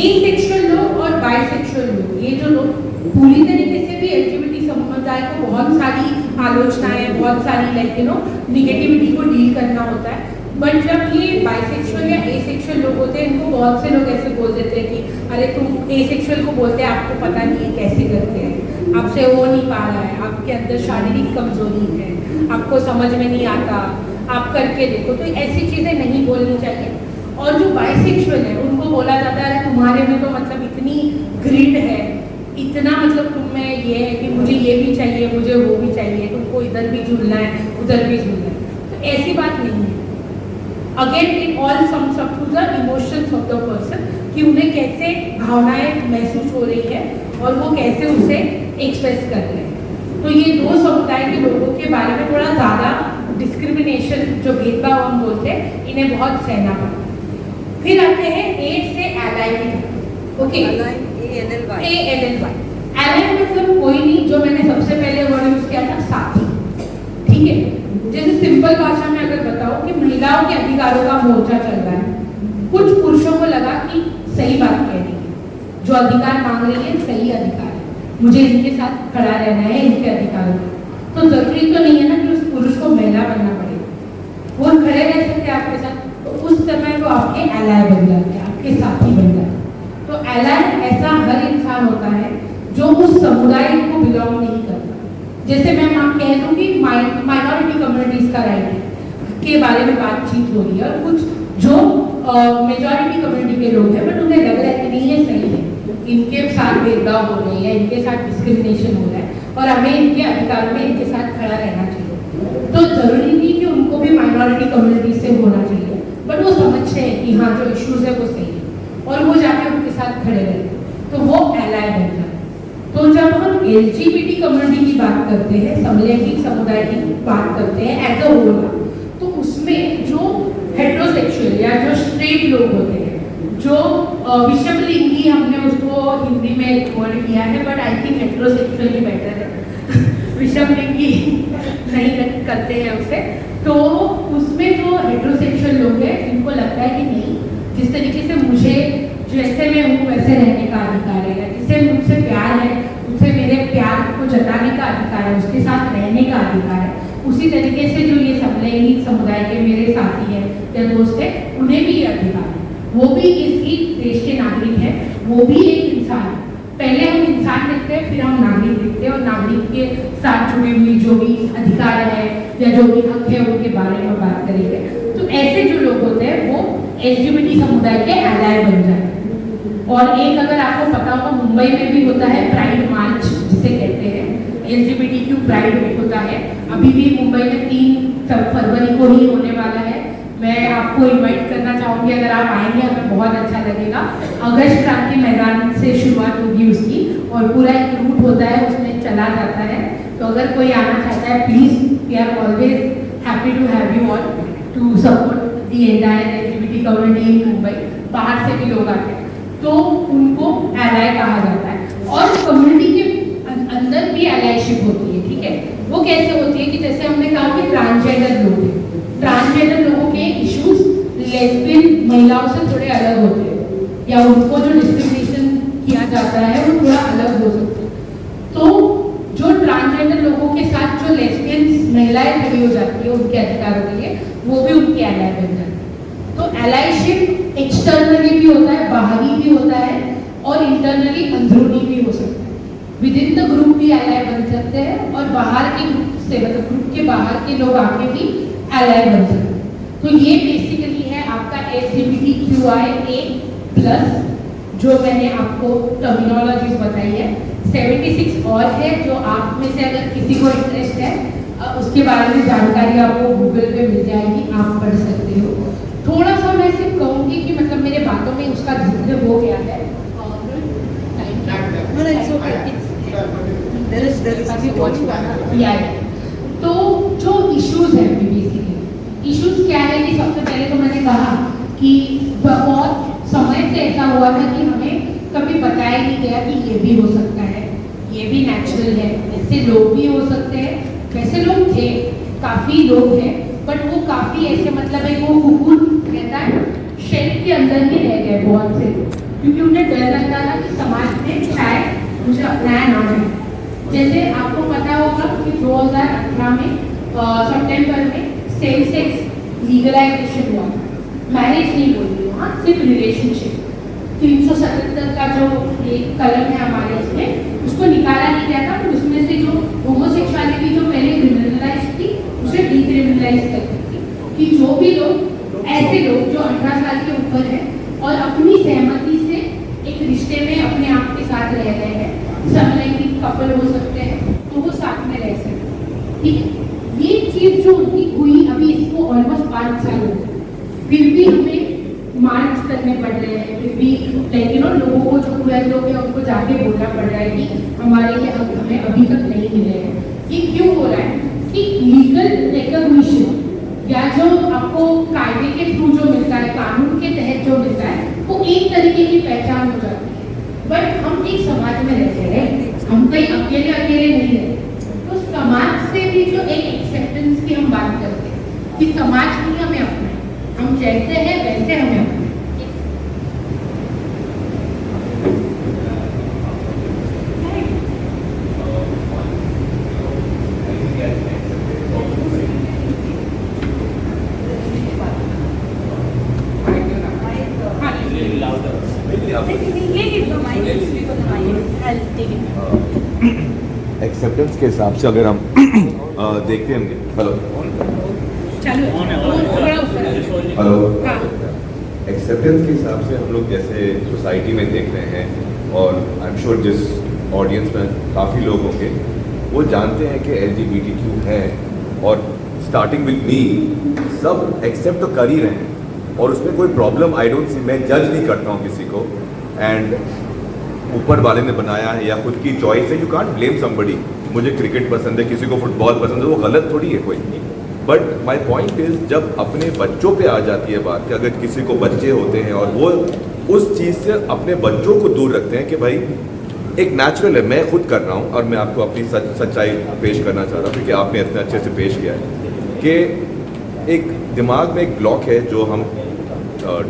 A: एसेक्सुअल लोग और बाइसेक्सुअल लोग, ये जो लोग पूरी तरीके से भी एलजीबीटी समुदाय को बहुत सारी आलोचनाएं, बहुत सारी लाइक यू नो निगेटिविटी को डील करना होता है, बट जब ये बाइसेक्सुअल या एसेक्सुअल लोग होते हैं, इनको बहुत से लोग ऐसे बोल देते हैं कि अरे तुम एसेक्सुअल को बोलते हैं, आपको पता नहीं है कैसे करते हैं, आपसे हो नहीं पा रहा है, आपके अंदर शारीरिक कमजोरी है, आपको समझ में नहीं आता, आप करके देखो। तो ऐसी चीज़ें नहीं बोलनी चाहिए। और जो बाइसेक्सुअल है उनको बोला जाता है तुम्हारे में तो मतलब इतनी ग्रीड है, इतना मतलब तुम में ये है कि मुझे ये भी चाहिए, मुझे वो भी चाहिए, तुमको इधर भी झूलना है, उधर भी झूलना है। तो ऐसी बात नहीं है। Again it all sums up to the emotions of the person, कि उन्हें कैसे भावनाएं महसूस हो रही है और वो कैसे उसे एक्सप्रेस कर रहे हैं। तो ये दो समुदाय के लोगों के बारे में थोड़ा ज़्यादा डिस्क्रिमिनेशन, जो भेदभाव हम बोलते हैं, इन्हें बहुत सहना पड़ता है। फिर आते हैं एड से एलाई की तरफ। ओके, ALLY एलाई मतलब कोई नहीं, जो मैंने सबसे पहले वर्ड यूज किया था साथी, ठीक है। जैसे सिंपल भाषा में अगर बताओ कि महिलाओं के अधिकारों का मोर्चा चल रहा है, कुछ पुरुषों को लगा कि सही बात कह रही है, जो अधिकार मांग रही है सही अधिकार है, मुझे इनके साथ खड़ा रहना है, इनके अधिकारों में। तो जरूरी तो नहीं है ना कि उस पुरुष को महिला बनना पड़ेगा, वो खड़े रह सकते हैं आपके साथ, तो उस समय वो आपके एलाय बन जाते हैं, आपके साथी बन जाते हैं। तो एलाय ऐसा हर इंसान होता है जो उस समुदाय को बिलोंग नहीं करता। जैसे मैं कह दूँ कि माइनॉरिटी कम्युनिटीज का राइट के बारे में बातचीत हो रही है, और कुछ जो मेजॉरिटी कम्युनिटी के लोग हैं बट उन्हें लग रहा है कि नहीं ये सही है, इनके साथ भेदभाव हो रही है, इनके साथ डिस्क्रिमिनेशन हो रहा है और हमें इनके अधिकार में इनके साथ खड़ा रहना चाहिए। तो जरूरी नहीं कि उनको भी माइनॉरिटी कम्युनिटी से होना चाहिए, बट वो समझते हैं कि हाँ जो इश्यूज है वो सही है और वो जाके उनके साथ खड़े रहते हैं, तो वो एलाय बन जाते हैं। तो जब हम LGBT कम्युनिटी की बात करते हैं, समलैंगिक समुदाय की बात करते हैं एज अ होल, तो उसमें जो हेट्रोसेक्सुअल या जो स्ट्रेट लोग होते हैं, जो विषमलिंगी, हमने उसको हिंदी में एक वर्ड किया है but I think heterosexual he better है विषमलिंगी नहीं करते हैं उसे। तो उसमें जो हेट्रोसेक्सुअल लोग हैं, इनको लगता है कि नहीं, जिस तरीके से मुझे जैसे मैं हूँ वैसे रहने का अधिकार है, या जिससे मुझसे प्यार है उससे मेरे प्यार को जताने का अधिकार है, उसके साथ रहने का अधिकार है, उसी तरीके से जो ये समलैंगिक समुदाय के मेरे साथी हैं या दोस्त हैं, उन्हें भी ये अधिकार है। वो भी इसी देश के नागरिक हैं, वो भी एक इंसान है। पहले हम इंसान देखते हैं, फिर हम नागरिक देखते हैं, और नागरिक के साथ जुड़ी हुई जो भी अधिकार है या जो भी हक है उनके बारे में बात करेंगे। तो ऐसे जो लोग होते हैं वो LGBT समुदाय के एलाय बन जाते हैं। और एक अगर आपको पता होगा, मुंबई में भी होता है प्राइड मार्च जिसे कहते हैं, LGBTQ प्राइड होता है, अभी भी मुंबई में 3 फरवरी को ही होने वाला है। मैं आपको इनवाइट करना चाहूँगी, अगर आप आएंगे हमें बहुत अच्छा लगेगा। अगस्त क्रांति मैदान से शुरुआत होगी उसकी, और पूरा एक रूट होता है उसमें चला जाता है। तो अगर कोई आना चाहता है, please, we are always happy to have you all to support the entire LGBT community in Mumbai. बाहर से भी लोग आते हैं तो उनको एलाय कहा जाता है। और कम्युनिटी के अंदर भी एलायशिप होती है, ठीक है। वो कैसे होती है कि जैसे हमने कहा कि ट्रांसजेंडर लोग हैं, ट्रांसजेंडर लोगों के इश्यूज लेस्बियन महिलाओं से थोड़े अलग होते हैं, या उनको जो डिस्क्रिमिनेशन किया जाता है वो थोड़ा अलग हो सकता है। तो जो ट्रांसजेंडर लोगों के साथ जो लेस्बियन महिलाएं खड़ी हो जाती है उनके अधिकारों के लिए, वो भी उनके एलाय बन जाती है। तो एलायशिप एक्सटर्नली भी होता है, बाहरी भी होता है, और इंटरनली अंदरूनी भी हो सकता है। विद इन द ग्रुप भी एलाय बन सकते हैं, और बाहर के ग्रुप से, मतलब ग्रुप के बाहर के लोग आके भी एलाय बन सकते हैं। तो ये बेसिकली है आपका LGBTQIA+, जो मैंने आपको टर्मिनोलॉजीज बताई है। 76 और है जो आप में से अगर किसी को इंटरेस्ट है, उसके बारे में जानकारी आपको गूगल पे मिल जाएगी, आप पढ़ सकते हो। थोड़ा सा मैं सिर्फ कहूँगी कि मतलब मेरे बातों में उसका जिक्र हो गया है।
D: No, no, it's okay. There is
A: अभी watch करना तो जो इश्यूज है बेसिकली इश्यूज क्या है कि सबसे पहले तो मैंने कहा कि बहुत समय से ऐसा हुआ था कि हमें कभी बताया नहीं गया कि ये भी हो सकता है, ये भी नेचुरल है, ऐसे लोग भी हो सकते हैं। वैसे लोग थे, काफ़ी लोग हैं, बट वो काफ़ी ऐसे मतलब है वो कुकुर रहता है शेल के अंदर ही रह गए बहुत से, क्योंकि उन्हें डर लगता था कि समाज में शायद मुझे अपनाया ना जाए। जैसे आपको पता होगा कि 2018 में सितंबर में सेम सेक्स लीगलाइजेशन हुआ, मैरिज नहीं बोल रही हूँ, हाँ सिर्फ रिलेशनशिप। 377 का जो एक कलम है हमारे इसमें, उसको निकाला नहीं गया था, पर उसमें से जो होमोसेक्सुअलिटी जो पहले क्रिमिनलाइज थी उसे डीक्रिमिनलाइज कर दी थी कि जो भी लोग ऐसे लोग जो 18 साल के ऊपर है और अपनी सहमति से एक रिश्ते में अपने आप के साथ रह रहे हैं, समलैंगिक कपल हो सकते हैं, तो वो साथ में रह सकते हैं। ठीक है, ये चीज जो उनकी हुई अभी इसको ऑलमोस्ट 5 साल हो गए, फिर भी हमें मार्च करने पड़ रहे हैं, फिर भी लेकिन लोगों को जो पूरे लोग हैं उनको जाके बोलना पड़ रहा है कि हमारे ये हक हमें अभी तक नहीं मिले हैं। ये क्यों हो रहा है कि लीगल रिकॉग्निशन या जो आपको कायदे के थ्रू जो मिलता है, कानून के तहत जो मिलता है, वो एक तरीके की पहचान हो जाती है। बट हम एक समाज में रहते हैं, हम कहीं अकेले अकेले नहीं रहते, तो समाज से भी जो एक एक्सेप्टेंस की हम बात करते हैं कि समाज नहीं हमें अपनाए, हम जैसे हैं वैसे हमें अपनाए।
F: एक्सेप्टेंस के हिसाब से अगर हम देखते हैं, हेलो हेलो, एक्सेप्टेंस के हिसाब से हम लोग जैसे सोसाइटी में देख रहे हैं, और आई एम श्योर जिस ऑडियंस में काफ़ी लोग होंगे वो जानते हैं कि LGBTQ है, और स्टार्टिंग विद मी सब एक्सेप्ट तो कर ही रहे हैं, और उसमें कोई प्रॉब्लम आई डोंट सी। मैं जज नहीं करता हूँ किसी को, एंड ऊपर वाले ने बनाया है या खुद की चॉइस है, यू कांट ब्लेम समबडी। मुझे क्रिकेट पसंद है, किसी को फुटबॉल पसंद है, वो गलत थोड़ी है कोई। बट माई पॉइंट इज, जब अपने बच्चों पे आ जाती है बात कि अगर किसी को बच्चे होते हैं और वो उस चीज़ से अपने बच्चों को दूर रखते हैं कि भाई एक नेचुरल है, मैं खुद कर रहा हूँ, और मैं आपको अपनी सच्चाई पेश करना चाह रहा हूँ क्योंकि आपने इतने अच्छे से पेश किया है कि एक दिमाग में एक ब्लॉक है जो हम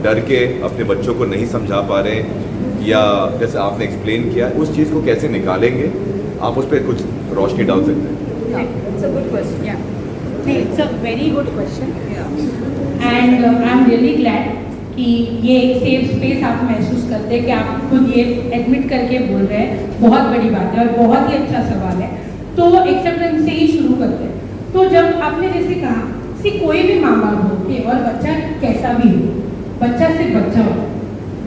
F: डर के अपने बच्चों को नहीं समझा पा रहे हैं, या जैसे आपने एक्सप्लेन किया, उस चीज़ को कैसे निकालेंगे, आप उस पर कुछ रोशनी डाल सकते हैं?
D: It's a good question.
A: Yeah, it's a very good question. And I'm really glad कि ये एक सेफ स्पेस आप महसूस करते हैं कि आप खुद ये एडमिट करके बोल रहे हैं, बहुत बड़ी बात है और बहुत ही अच्छा सवाल है। तो एक्सेप्टेंस से ही शुरू करते हैं। तो जब आपने जैसे कहा कि कोई भी माँ बाप हो के और बच्चा कैसा भी हो, बच्चा सिर्फ बच्चा हो,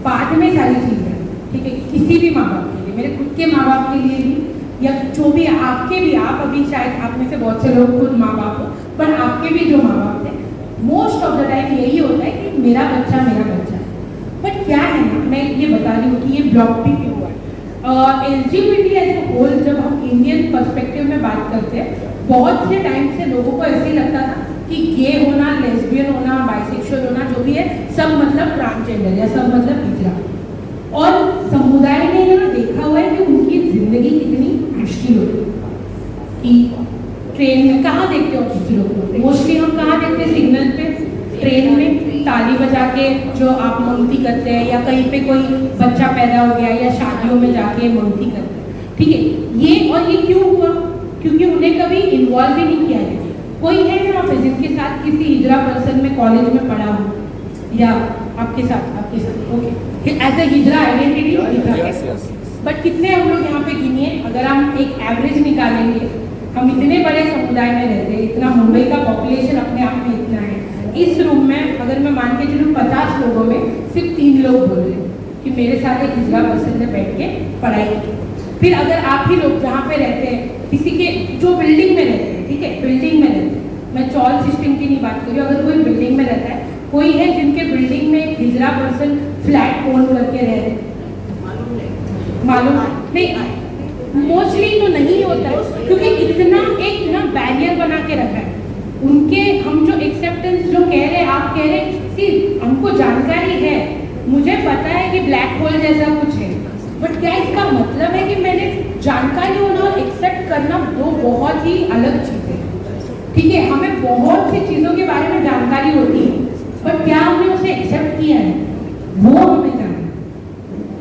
A: बाद में सारी चीज़ें, ठीक है, किसी भी माँ बाप के लिए, मेरे खुद के माँ बाप के लिए भी, या जो भी आपके भी, आप अभी शायद आप में से बहुत से लोग खुद माँ बाप हो, पर आपके भी जो माँ बाप थे, मोस्ट ऑफ द टाइम यही होता है कि मेरा बच्चा मेरा बच्चा है। बट क्या है ना, मैं ये बता रही हूँ कि ये ब्लॉक भी क्यों हुआ है। LGBT एज ए होल जब हम इंडियन पर्सपेक्टिव में बात करते हैं, बहुत से टाइम से लोगों को ऐसे ही लगता था कि गे होना, लेस्बियन होना, बाइसेक्सुअल होना, जो भी है सब मतलब ट्रांसजेंडर या सब मतलब हिजड़ा। और समुदाय ने ये देखा हुआ है कि उनकी जिंदगी कितनी मुश्किल होती है कि ट्रेन में कहाँ देखते हो कुछ लोग, मोस्टली हम कहाँ देखते हैं, सिग्नल पे, ट्रेन में ताली बजा के जो आप मंगती करते हैं, या कहीं पे कोई बच्चा पैदा हो गया या शादियों में जाके मंगती करते हैं, ठीक है। ये क्यों हुआ? क्योंकि उन्हें कभी इन्वॉल्व ही नहीं किया गया। कोई है यहाँ पे जिनके साथ किसी हिजड़ा पर्सन में कॉलेज में पढ़ा हो, या आपके साथ okay, as a hijra identity, but कितने हम लोग यहाँ पे गिनिए, अगर हम एक एवरेज निकालेंगे, हम इतने बड़े समुदाय में रहते हैं, इतना मुंबई का पॉपुलेशन अपने आप में इतना है, इस रूम में अगर मैं मान के चलूँ 50 लोगों में सिर्फ 3 लोग बोल रहे हैं कि मेरे साथ एक हिजड़ा पर्सन ने बैठ के पढ़ाई की। फिर अगर आप ही लोग जहाँ पे रहते हैं, किसी के जो बिल्डिंग में रहते हैं, ठीक है, बिल्डिंग में रहते हैं, मैं चॉल सिस्टम की नहीं बात कर रही हूँ, अगर कोई बिल्डिंग में रहता है कोई है जिनके बिल्डिंग में एक हिजरा पर्सन फ्लैट ओन करके रह रहे? मालूम नहीं, मोस्टली तो नहीं होता है, क्योंकि इतना एक ना बैरियर बना के रखा है उनके। हम जो एक्सेप्टेंस जो कह रहे हैं, आप कह रहे हैं सी हमको जानकारी है, मुझे पता है कि ब्लैक होल जैसा कुछ है, बट क्या इसका मतलब है कि मैंने जानकारी होना और एक्सेप्ट करना दो बहुत ही अलग चीज़ें हैं। ठीक है, हमें बहुत सी चीज़ों के बारे में जानकारी होती है, बट क्या हमने उसे एक्सेप्ट किया है वो हमें जानना।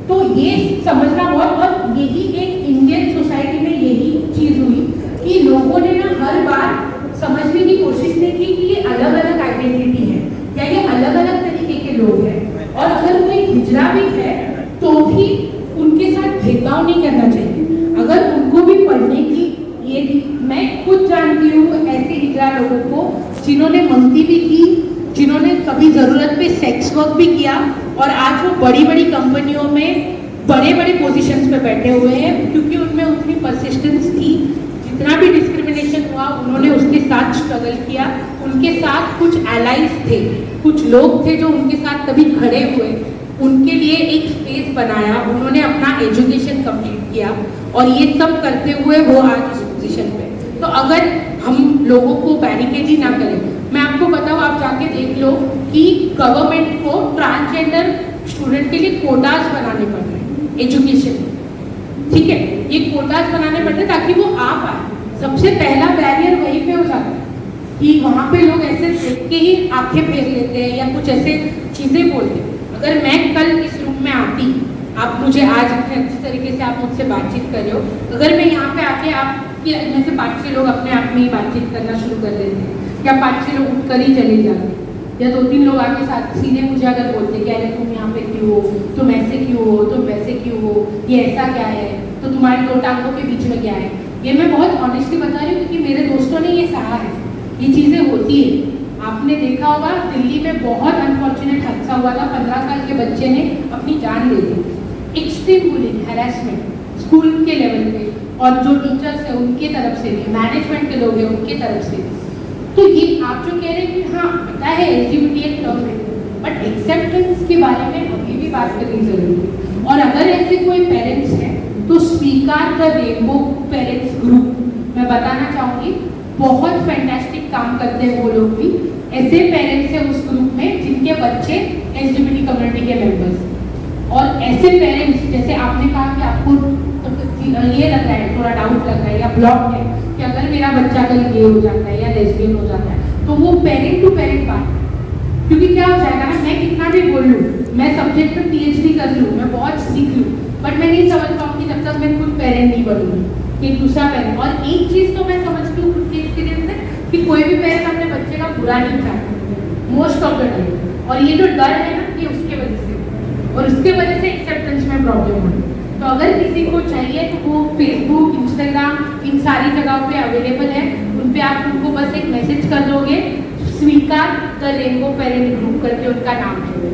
A: तो ये समझना बहुत, और यही एक इंडियन सोसाइटी में यही चीज़ हुई कि लोगों ने ना हर बार समझने की कोशिश नहीं की कि ये अलग अलग आइडेंटिटी है या ये अलग अलग तरीके के लोग हैं, और अगर कोई हिजड़ा भी है तो भी उनके साथ भेदभाव नहीं करना चाहिए। अगर उनको भी पढ़ने की ये मैं खुद जानती हूँ ऐसे हिजड़ा लोगों को जिन्होंने मंगती भी की, जिन्होंने कभी ज़रूरत पे सेक्स वर्क भी किया, और आज वो बड़ी बड़ी कंपनियों में बड़े बड़े पोजीशंस पे बैठे हुए हैं, क्योंकि उनमें उतनी परसिस्टेंस थी। जितना भी डिस्क्रिमिनेशन हुआ उन्होंने उसके साथ स्ट्रगल किया, उनके साथ कुछ एलाइज थे, कुछ लोग थे जो उनके साथ कभी खड़े हुए, उनके लिए एक स्पेस बनाया, उन्होंने अपना एजुकेशन कंप्लीट किया, और ये सब करते हुए वो आज इस पोजीशन पे। तो अगर हम लोगों को बैरिकेड ही ना करें, मैं आपको बताऊँ, आप जाके देख लो कि गवर्नमेंट को ट्रांसजेंडर स्टूडेंट के लिए कोटाज बनाने पड़ रहे हैं एजुकेशन में। ठीक है, ये कोटाज बनाने पड़ते हैं ताकि वो आ पाए। सबसे पहला बैरियर वहीं पे हो जाता है कि वहाँ पे लोग ऐसे देख के ही आंखें फेर लेते हैं या कुछ ऐसे चीज़ें बोलते हैं। अगर मैं कल इस रूम में आती, आप मुझे आज इतने अच्छी तरीके से आप मुझसे बातचीत कर रहे हो, अगर मैं यहाँ पे आके आपके में से 5-6 लोग अपने आप में ही बातचीत करना शुरू कर देते हैं, या 5-6 लोग उठकर ही चले जाते, या 2-3 लोग आके साथ सीधे मुझे अगर बोलते कि अरे तुम यहाँ पे क्यों हो, तुम ऐसे क्यों हो, तुम वैसे क्यों हो, ये ऐसा क्या है, तो तुम्हारे 2 टांगों के बीच में क्या है। ये मैं बहुत ऑनेस्टली बता रही हूँ क्योंकि मेरे दोस्तों ने ये सहा है, ये चीज़ें होती है। आपने देखा होगा दिल्ली में बहुत अनफॉर्चुनेट हादसा हुआ था, 15 साल के बच्चे ने अपनी जान ले ली। एक्सट्रीम बुलिंग, हैरेसमेंट स्कूल के लेवल पे, और जो टीचर्स है उनके तरफ से भी, मैनेजमेंट के लोग हैं उनके तरफ से भी। तो ये आप जो कह रहे हैं कि हाँ पता है LGBT एक टर्म है, बट एक्सेप्टेंस के बारे में अभी भी बात करनी जरूरी है। और अगर ऐसे कोई पेरेंट्स हैं तो स्वीकार द रेनबो पेरेंट्स ग्रुप, मैं बताना चाहूँगी बहुत फैंटास्टिक काम करते हैं वो लोग भी। ऐसे पेरेंट्स हैं उस ग्रुप में जिनके बच्चे LGBT कम्युनिटी के मेंबर्स, और ऐसे पेरेंट्स जैसे आपने कहा कि आपको ये लग रहा है, थोड़ा डाउट लग रहा है या ब्लॉक है कि अगर मेरा बच्चा कल गे हो जाता है या लेस्बियन हो जाता है, तो वो पेरेंट टू पेरेंट बात, क्योंकि क्या हो जाएगा ना, मैं कितना भी बोल लूँ, मैं सब्जेक्ट में PhD कर लूँ, मैं बहुत सीख लूँ, बट मैं नहीं समझ पाऊँगी जब तक मैं खुद पेरेंट नहीं बनूँगी कि दूसरा पेरेंट। और एक चीज़ तो मैं समझती हूँ खुद के एक्सपीरियंस से कि कोई भी पेरेंट अपने बच्चे का बुरा नहीं चाहता मोस्ट ऑफ द टाइम, और ये जो डर है ना ये उसके वजह से, और उसके वजह से एक्सेप्टेंस में प्रॉब्लम हो। तो अगर किसी को चाहिए तो वो फेसबुक, इंस्टाग्राम, इन सारी जगहों पे अवेलेबल है, उन पे आप उनको बस एक मैसेज कर दोगे, स्वीकार द रेनबो पेरेंट ग्रुप करके उनका नाम है,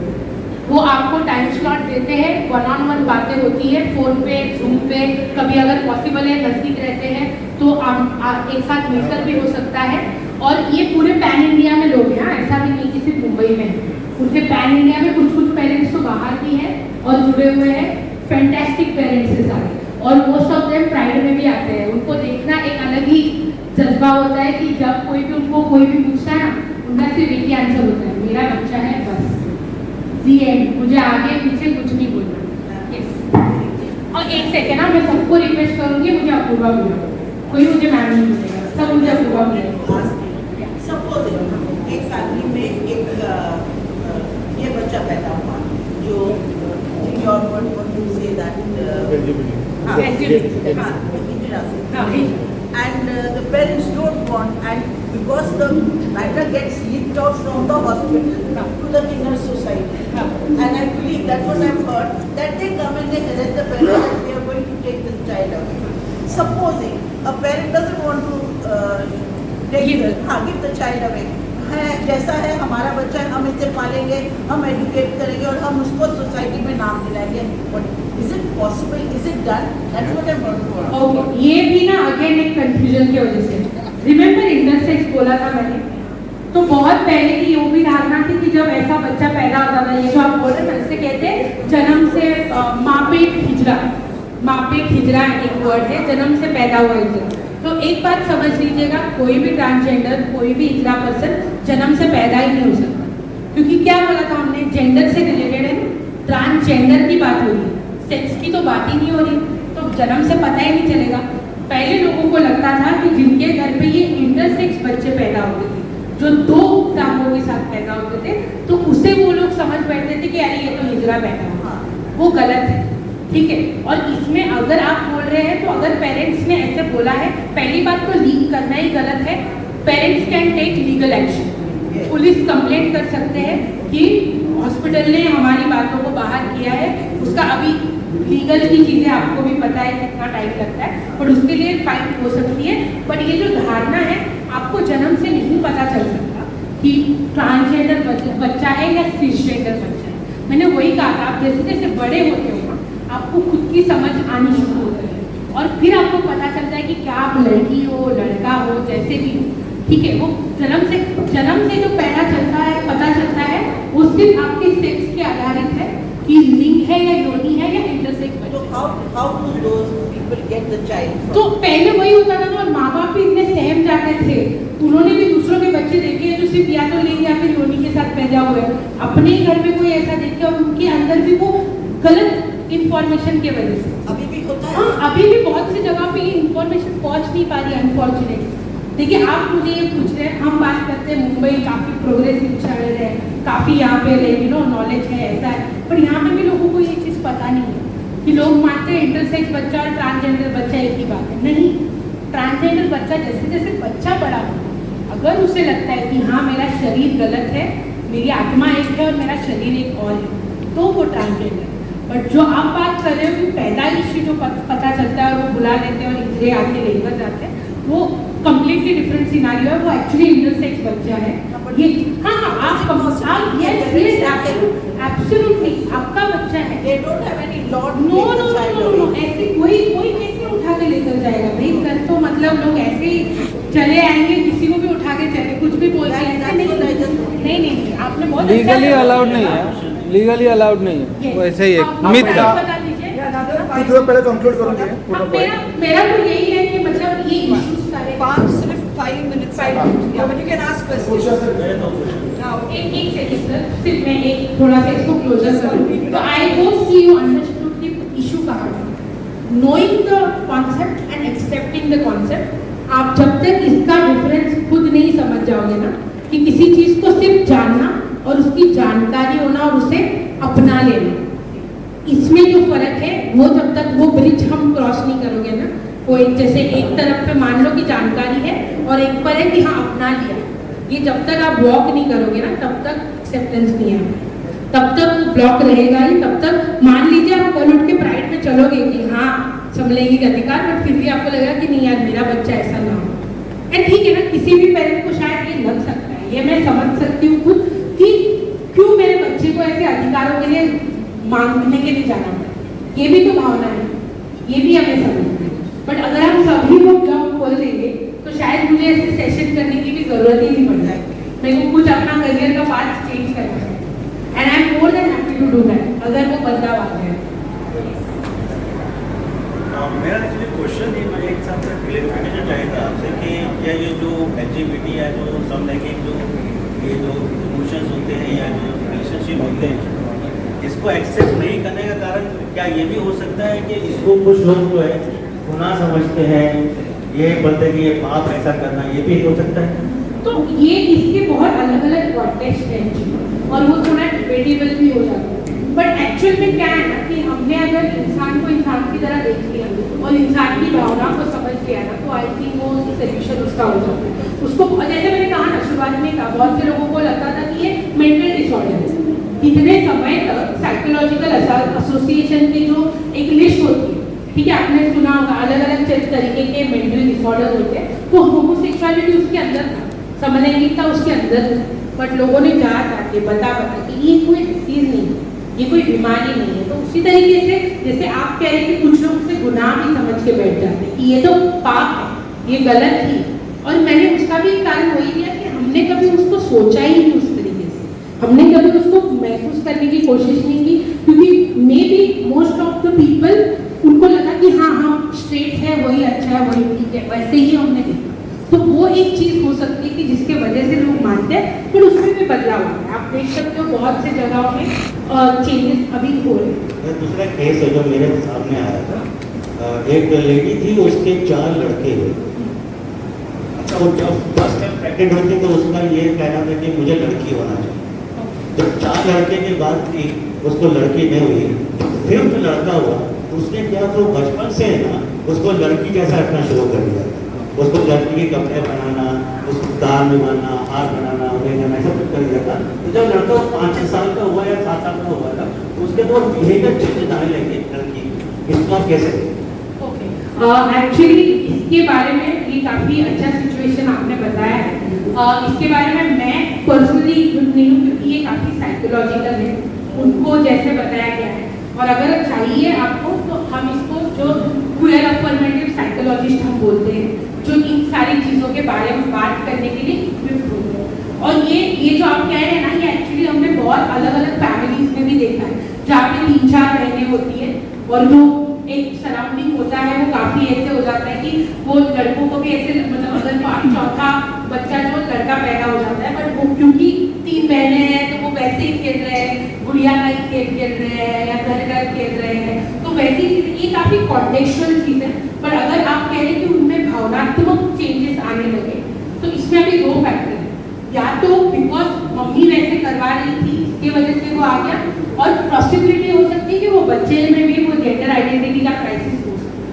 A: वो आपको टाइम स्लॉट देते हैं, 1-on-1 बातें होती है, फ़ोन पे, जूम पे, कभी अगर पॉसिबल है नज़दीक रहते हैं तो आप एक साथ मिलकर भी हो सकता है। और ये पूरे पैन इंडिया में लोग हैं, ऐसा भी नहीं कि सिर्फ मुंबई में है, उनके पैन इंडिया में कुछ पेरेंट्स तो बाहर भी हैं और जुड़े हुए हैं, फैंटास्टिक पेरेंट्स हैं सारे, और मोस्ट ऑफ देम प्राइड में भी आते हैं। उनको देखना एक अलग ही जज्बा होता है कि जब कोई भी उनको कोई भी पूछता है ना, उनका सिर्फ एक ही आंसर होता है, मेरा बच्चा है बस, दी एंड, मुझे आगे पीछे कुछ नहीं बोलना। यस। और एक सेकेंड ना, मैं सबको रिक्वेस्ट करूँगी मुझे अपूर्वा बोला, कोई मुझे मैम नहीं बोलेगा, सब मुझे अपूर्वा बोलेगा।
G: सपोज एक फैमिली में एक ये बच्चा पैदा हुआ जो your what you say that and the parents don't want, and because the matter gets leaked out from the hospital to the inner society, and I believe that's what I've heard, that they come and they arrest the parents that we are going to take this child away. Supposing a parent doesn't want to give the child away, है जैसा है हमारा बच्चा है, हम इसे पालेंगे, हम एजुकेट करेंगे और हम उसको सोसाइटी में नाम दिलाएंगे, but is it possible, is it done? That's what I want to ask.
A: Okay, ये भी ना अगेन एक कंफ्यूजन की वजह से, रिमेंबर इंटरसेक्स बोला था मैंने, तो बहुत पहले की वो भी धारणा थी कि जब ऐसा बच्चा पैदा होता था, ये जो आप बोल रहे हैं, इससे कहते हैं जन्म से माँ पेट हिजरा, माँ पेट हिजरा एक वर्ड है, जन्म से पैदा हुआ हिजरा। तो एक बात समझ लीजिएगा, कोई भी ट्रांसजेंडर, कोई भी हिजरा पर्सन जन्म से पैदा ही नहीं हो सकता, क्योंकि क्या बोला था हमने, जेंडर से रिलेटेड है, ट्रांसजेंडर की बात हो रही है, सेक्स की तो बात ही नहीं हो रही, तो जन्म से पता ही नहीं चलेगा। पहले लोगों को लगता था कि जिनके घर पे ये इंटरसेक्स बच्चे पैदा होते थे, जो दो टांगों के साथ पैदा होते थे, तो उसे वो लोग समझ बैठते थे कि अरे ये तो हिजरा पैदा हुआ, वो गलत है, ठीक है। और इसमें अगर आप बोल रहे हैं, तो अगर पेरेंट्स ने ऐसे बोला है, पहली बात तो लीक करना ही गलत है। Parents can take legal action, police complaint कर सकते हैं कि हॉस्पिटल ने हमारी बातों को बाहर किया है, उसका अभी लीगल की चीज़ें आपको भी पता है कितना टाइम लगता है, और उसके लिए फाइट हो सकती है। बट ये जो धारणा है, आपको जन्म से नहीं पता चल सकता कि ट्रांसजेंडर बच्चा है या सिसजेंडर बच्चा है। मैंने वही कहा था, आप जैसे जैसे बड़े होते हो ना, आपको खुद की समझ आनी शुरू होती है, और फिर आपको पता चलता है कि क्या आप लड़की हो, लड़का हो, जैसे भी हो, ठीक है। वो जन्म से जो पता चलता है, वो सिर्फ आपके सेक्स के आधारित है कि लिंग है या योनि है या इंटरसेक्स बच्चा।
G: So how do those people get the child from?
A: तो पहले वही होता था ना, और माँ बाप भी इतने सहम जाते थे, उन्होंने भी दूसरों के बच्चे देखे हैं जो सिर्फ या तो लिंग या फिर योनि के साथ पैदा हुए हैं, अपने ही घर में कोई ऐसा देखे और उनके अंदर भी वो गलत इंफॉर्मेशन की वजह से।
G: अभी भी होता है?
A: हाँ, अभी भी बहुत सी जगह पे ये इंफॉर्मेशन पहुंच नहीं पा रही है, अनफॉर्चुनेटली। देखिए, आप मुझे ये पूछ रहे हैं, हम बात करते हैं मुंबई काफ़ी प्रोग्रेसिव शहर है, काफ़ी यहाँ पे नॉलेज है, ऐसा है, पर यहाँ पे भी लोगों को ये चीज़ पता नहीं है कि लोग मानते हैं इंटरसेक्स बच्चा और ट्रांसजेंडर बच्चा एक ही बात है। नहीं, ट्रांसजेंडर बच्चा जैसे जैसे बच्चा बड़ा होता है, अगर उसे लगता है कि हाँ मेरा शरीर गलत है, मेरी आत्मा एक है और मेरा शरीर एक और है, तो वो ट्रांसजेंडर। बट जो आप बात कर रहे हो कि पैदाइश जो पता चलता है और वो बुला लेते हैं और इधरे आके लेकर जाते हैं, वो कंप्लीटली डिफरेंट सिनारियो है, वो एक्चुअली इंटरसेक्स बच्चा है। ये एब्सोल्युटली आपका बच्चा है।
G: They don't have any law to
A: no
G: take
A: no
G: the child
A: no
G: away.
A: No, ऐसे कोई कैसे उठा के लेकर जाएगा भाई? कल तो मतलब लोग ऐसे ही चले आएंगे, किसी को भी उठा के चले, कुछ भी बोल रहे हैं, नहीं, आपने बहुत
B: लीगली अलाउड नहीं है, लीगली अलाउड नहीं है, वो ऐसे ही एक मिथ है।
A: बता दीजिए।
H: पहले कंक्लूड करूंगी पूरा पॉइंट।
A: मेरा तो यही है कि मतलब ये इश्यूज सारे
D: सिर्फ 5 minutes.
A: 5 minutes.
D: Yeah, but you can ask questions.
A: एक सेकंड सर, सिर्फ मैं एक थोड़ा सा इसको क्लोजर करूँ। तो I hope see you understood the issue कहाँ है। Knowing the concept and accepting the concept, आप जब तक इसका डिफरेंस खुद नहीं समझ जाओगे ना, कि किसी चीज़ को सिर्फ जानना और उसकी जानकारी होना और उसे अपना लेना, इसमें जो फर्क है, वो जब तक वो ब्रिज हम क्रॉस नहीं करोगे ना, वो एक जैसे एक तरफ पे मान लो कि जानकारी है और एक पर है कि हाँ अपना लिया, ये जब तक आप वॉक नहीं करोगे ना, तब तक एक्सेप्टेंस नहीं आएगा, तब तक वो ब्लॉक रहेगा ही। तब तक मान लीजिए आप कल उठ के प्राइड में चलोगे कि हाँ समलैंगिक अधिकार, बट फिर भी आपको लगेगा कि नहीं यार मेरा बच्चा ऐसा ना हो। एंड ठीक है ना, किसी भी पेरेंट को शायद ये लग सकता है, ये मैं समझ सकती हूँ खुद कि क्यों मेरे बच्चे को ऐसे अधिकारों के लिए मांगने के लिए जाना पड़ा, ये भी तो भावना है, ये भी हमें समझना है। बट अगर हम सभी लोग जॉब खोल देंगे तो शायद मुझे ऐसे सेशन करने की भी जरूरत ही नहीं पड़ जाएगी, मेरे को कुछ अपना करियर का पाथ चेंज करना है, and I am more than happy to do that अगर वो बदलाव आ जाए।
I: मेरा एक्चुअली क्वेश्चन है, मैं एक साथ क्लियरिफिकेशन चाहेगा आपसे कि क्या ये जो LGBT या जो समलैंगिक जो ये जो इमोशंस होते हैं या जो रिलेशनशिप होते हैं, इसको एक्सेप्ट नहीं करने का कारण क्या ये भी हो सकता है कि इसको कुछ लोग जो है गुनाह समझते हैं, ये बोलते हैं कि ये पाप ऐसा करना, ये भी हो सकता है?
A: तो ये इसके बहुत अलग अलग कॉन्टेक्स्ट हैं और वो थोड़ा डिबेटेबल भी हो जाता है। बट एक्चुअल में क्या है ना कि हमने अगर इंसान को इंसान की तरह देख लिया और इंसान की भावनाओं को समझ लिया ना, तो आई थिंक वो सोल्यूशन उसका हो जाता है। उसको जैसे मैंने कहा ना शुरुआत में कहा, बहुत से लोगों को लगता था कि ये मेंटल डिसऑर्डर है। इतने समय तक साइकोलॉजिकल एसोसिएशन की जो एक लिस्ट होती है, ठीक है, आपने सुना होगा अलग अलग तरीके के मेंटल डिसऑर्डर होते हैं, तो होमोसेक्सुअलिटी उसके अंदर था, समलैंगिकता उसके अंदर था। बट लोगों ने जाके बता कि ये कोई डिसीज नहीं है, ये कोई बीमारी नहीं है। तो उसी तरीके से जैसे आप कह रहे कि कुछ लोग उसे गुनाह भी समझ के बैठ जाते हैं कि ये तो पाप है, ये गलत ही, और मैंने उसका भी कारण वही दिया कि हमने कभी उसको सोचा ही नहीं उस तरीके से, हमने कभी उसको महसूस करने की कोशिश नहीं की, क्योंकि may be most of the people उनको लगा कि हाँ हम स्ट्रेट है वही अच्छा है वही ठीक है, वैसे ही हमने देखा। तो वो एक चीज हो सकती है कि जिसके वजह से लोग मानते हैं, पर उसमें भी बदलाव हुआ है। आप देख सकते हो बहुत से जगहों में चेंजेस अभी हो रहे हैं।
I: दूसरा केस है जो मेरे सामने आया था, एक लेडी थी, उसके 4 लड़के हुए। तो जब फर्स्ट टाइम प्रेग्नेंट हुई थी तो उसका ये कहना था कि मुझे लड़की होना चाहिए। जब 4 लड़के की बात थी, उसको लड़की नहीं हुई, 5th लड़का हुआ, उसने क्या तो बचपन से ना उसको लड़की जैसा रखना शुरू कर दिया। उसको लड़की के कपड़े बनाना, उसको दाल में बनाना, हार बनाना, वगैरह सब कुछ कर दिया था। तो जब लड़का 5-6 साल का हुआ या 7 साल का हुआ था, तो उसके तो बिहेवियर चेंज आने लगे लड़की। इसको आप कैसे?
A: एक्चुअली इसके बारे में ये काफ़ी अच्छा सिचुएशन आपने बताया है। इसके बारे में मैं पर्सनली नहीं हूँ, क्योंकि ये काफ़ी साइकोलॉजिकल है, उनको जैसे बताया गया है। और अगर चाहिए आपको तो हम इसको जो क्वेयर अफर्मेटिव साइकोलॉजिस्ट हम बोलते हैं, जो इन सारी चीज़ों के बारे में बात करने के लिए इक्विप्ड होते हैं। और ये जो आप कह रहे हैं ना, ये एक्चुअली हमने बहुत अलग अलग फैमिलीज में भी देखा है, जहाँ पे 3-4 बहनें होती है और जो एक सराउंडिंग होता है वो काफ़ी ऐसे हो जाता है कि वो लड़कों को भी ऐसे, मतलब अगर चौथा बच्चा जो लड़का पैदा हो जाता है, बट वो क्योंकि 3 बहनें हैं तो वो वैसे ही खेल रहे हैं, गुड़िया का ही खेल रहे हैं या घर खेल रहे हैं, तो वैसी ये काफ़ी कॉन्टेक्चुअल चीज़ है। पर अगर आप कह रहे हैं कि उनमें भावनात्मक चेंजेस आने लगे, तो इसमें भी 2 फैक्टर हैं। या तो बिकॉज मम्मी वैसे करवा रही थी इसकी वजह से वो आ गया, और पॉसिबिलिटी हो सकती है कि वो बच्चे में भी वो जेंडर आइडेंटिटी का क्राइसिस हो सकता है।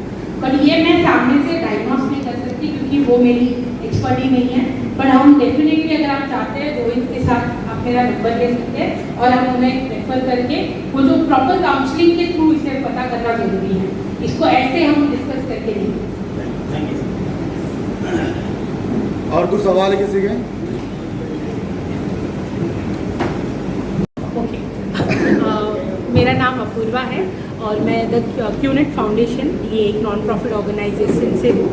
A: पर ये मैं सामने से डायग्नोस नहीं कर सकती, क्योंकि वो मेरी एक्सपर्टी नहीं है। पर हम डेफिनेटली अगर आप चाहते हैं तो इनके साथ आप मेरा नंबर ले सकते हैं और हम उन्हें रेफर करके वो जो प्रॉपर काउंसलिंग के थ्रू इसे पता करना जरूरी है। इसको ऐसे हम डिस्कस करके नहीं।
H: और कुछ सवाल है किसी के?
A: मेरा नाम अपूर्वा है और मैं द क्यूनेट फाउंडेशन, ये एक नॉन प्रॉफिट ऑर्गेनाइजेशन से हूँ।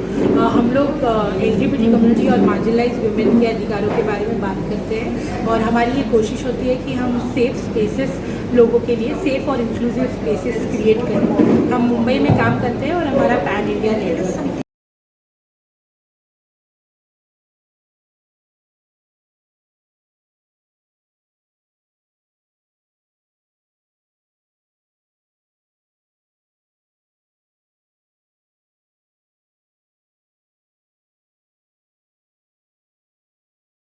A: हम लोग LGBT कम्युनिटी और मार्जिनलाइज्ड वुमेन के अधिकारों के बारे में बात करते हैं, और हमारी ये कोशिश होती है कि हम सेफ स्पेसेस लोगों के लिए, सेफ और इंक्लूसिव स्पेसेस क्रिएट करें। हम मुंबई में काम करते हैं और हमारा पैन इंडिया नेटवर्क है।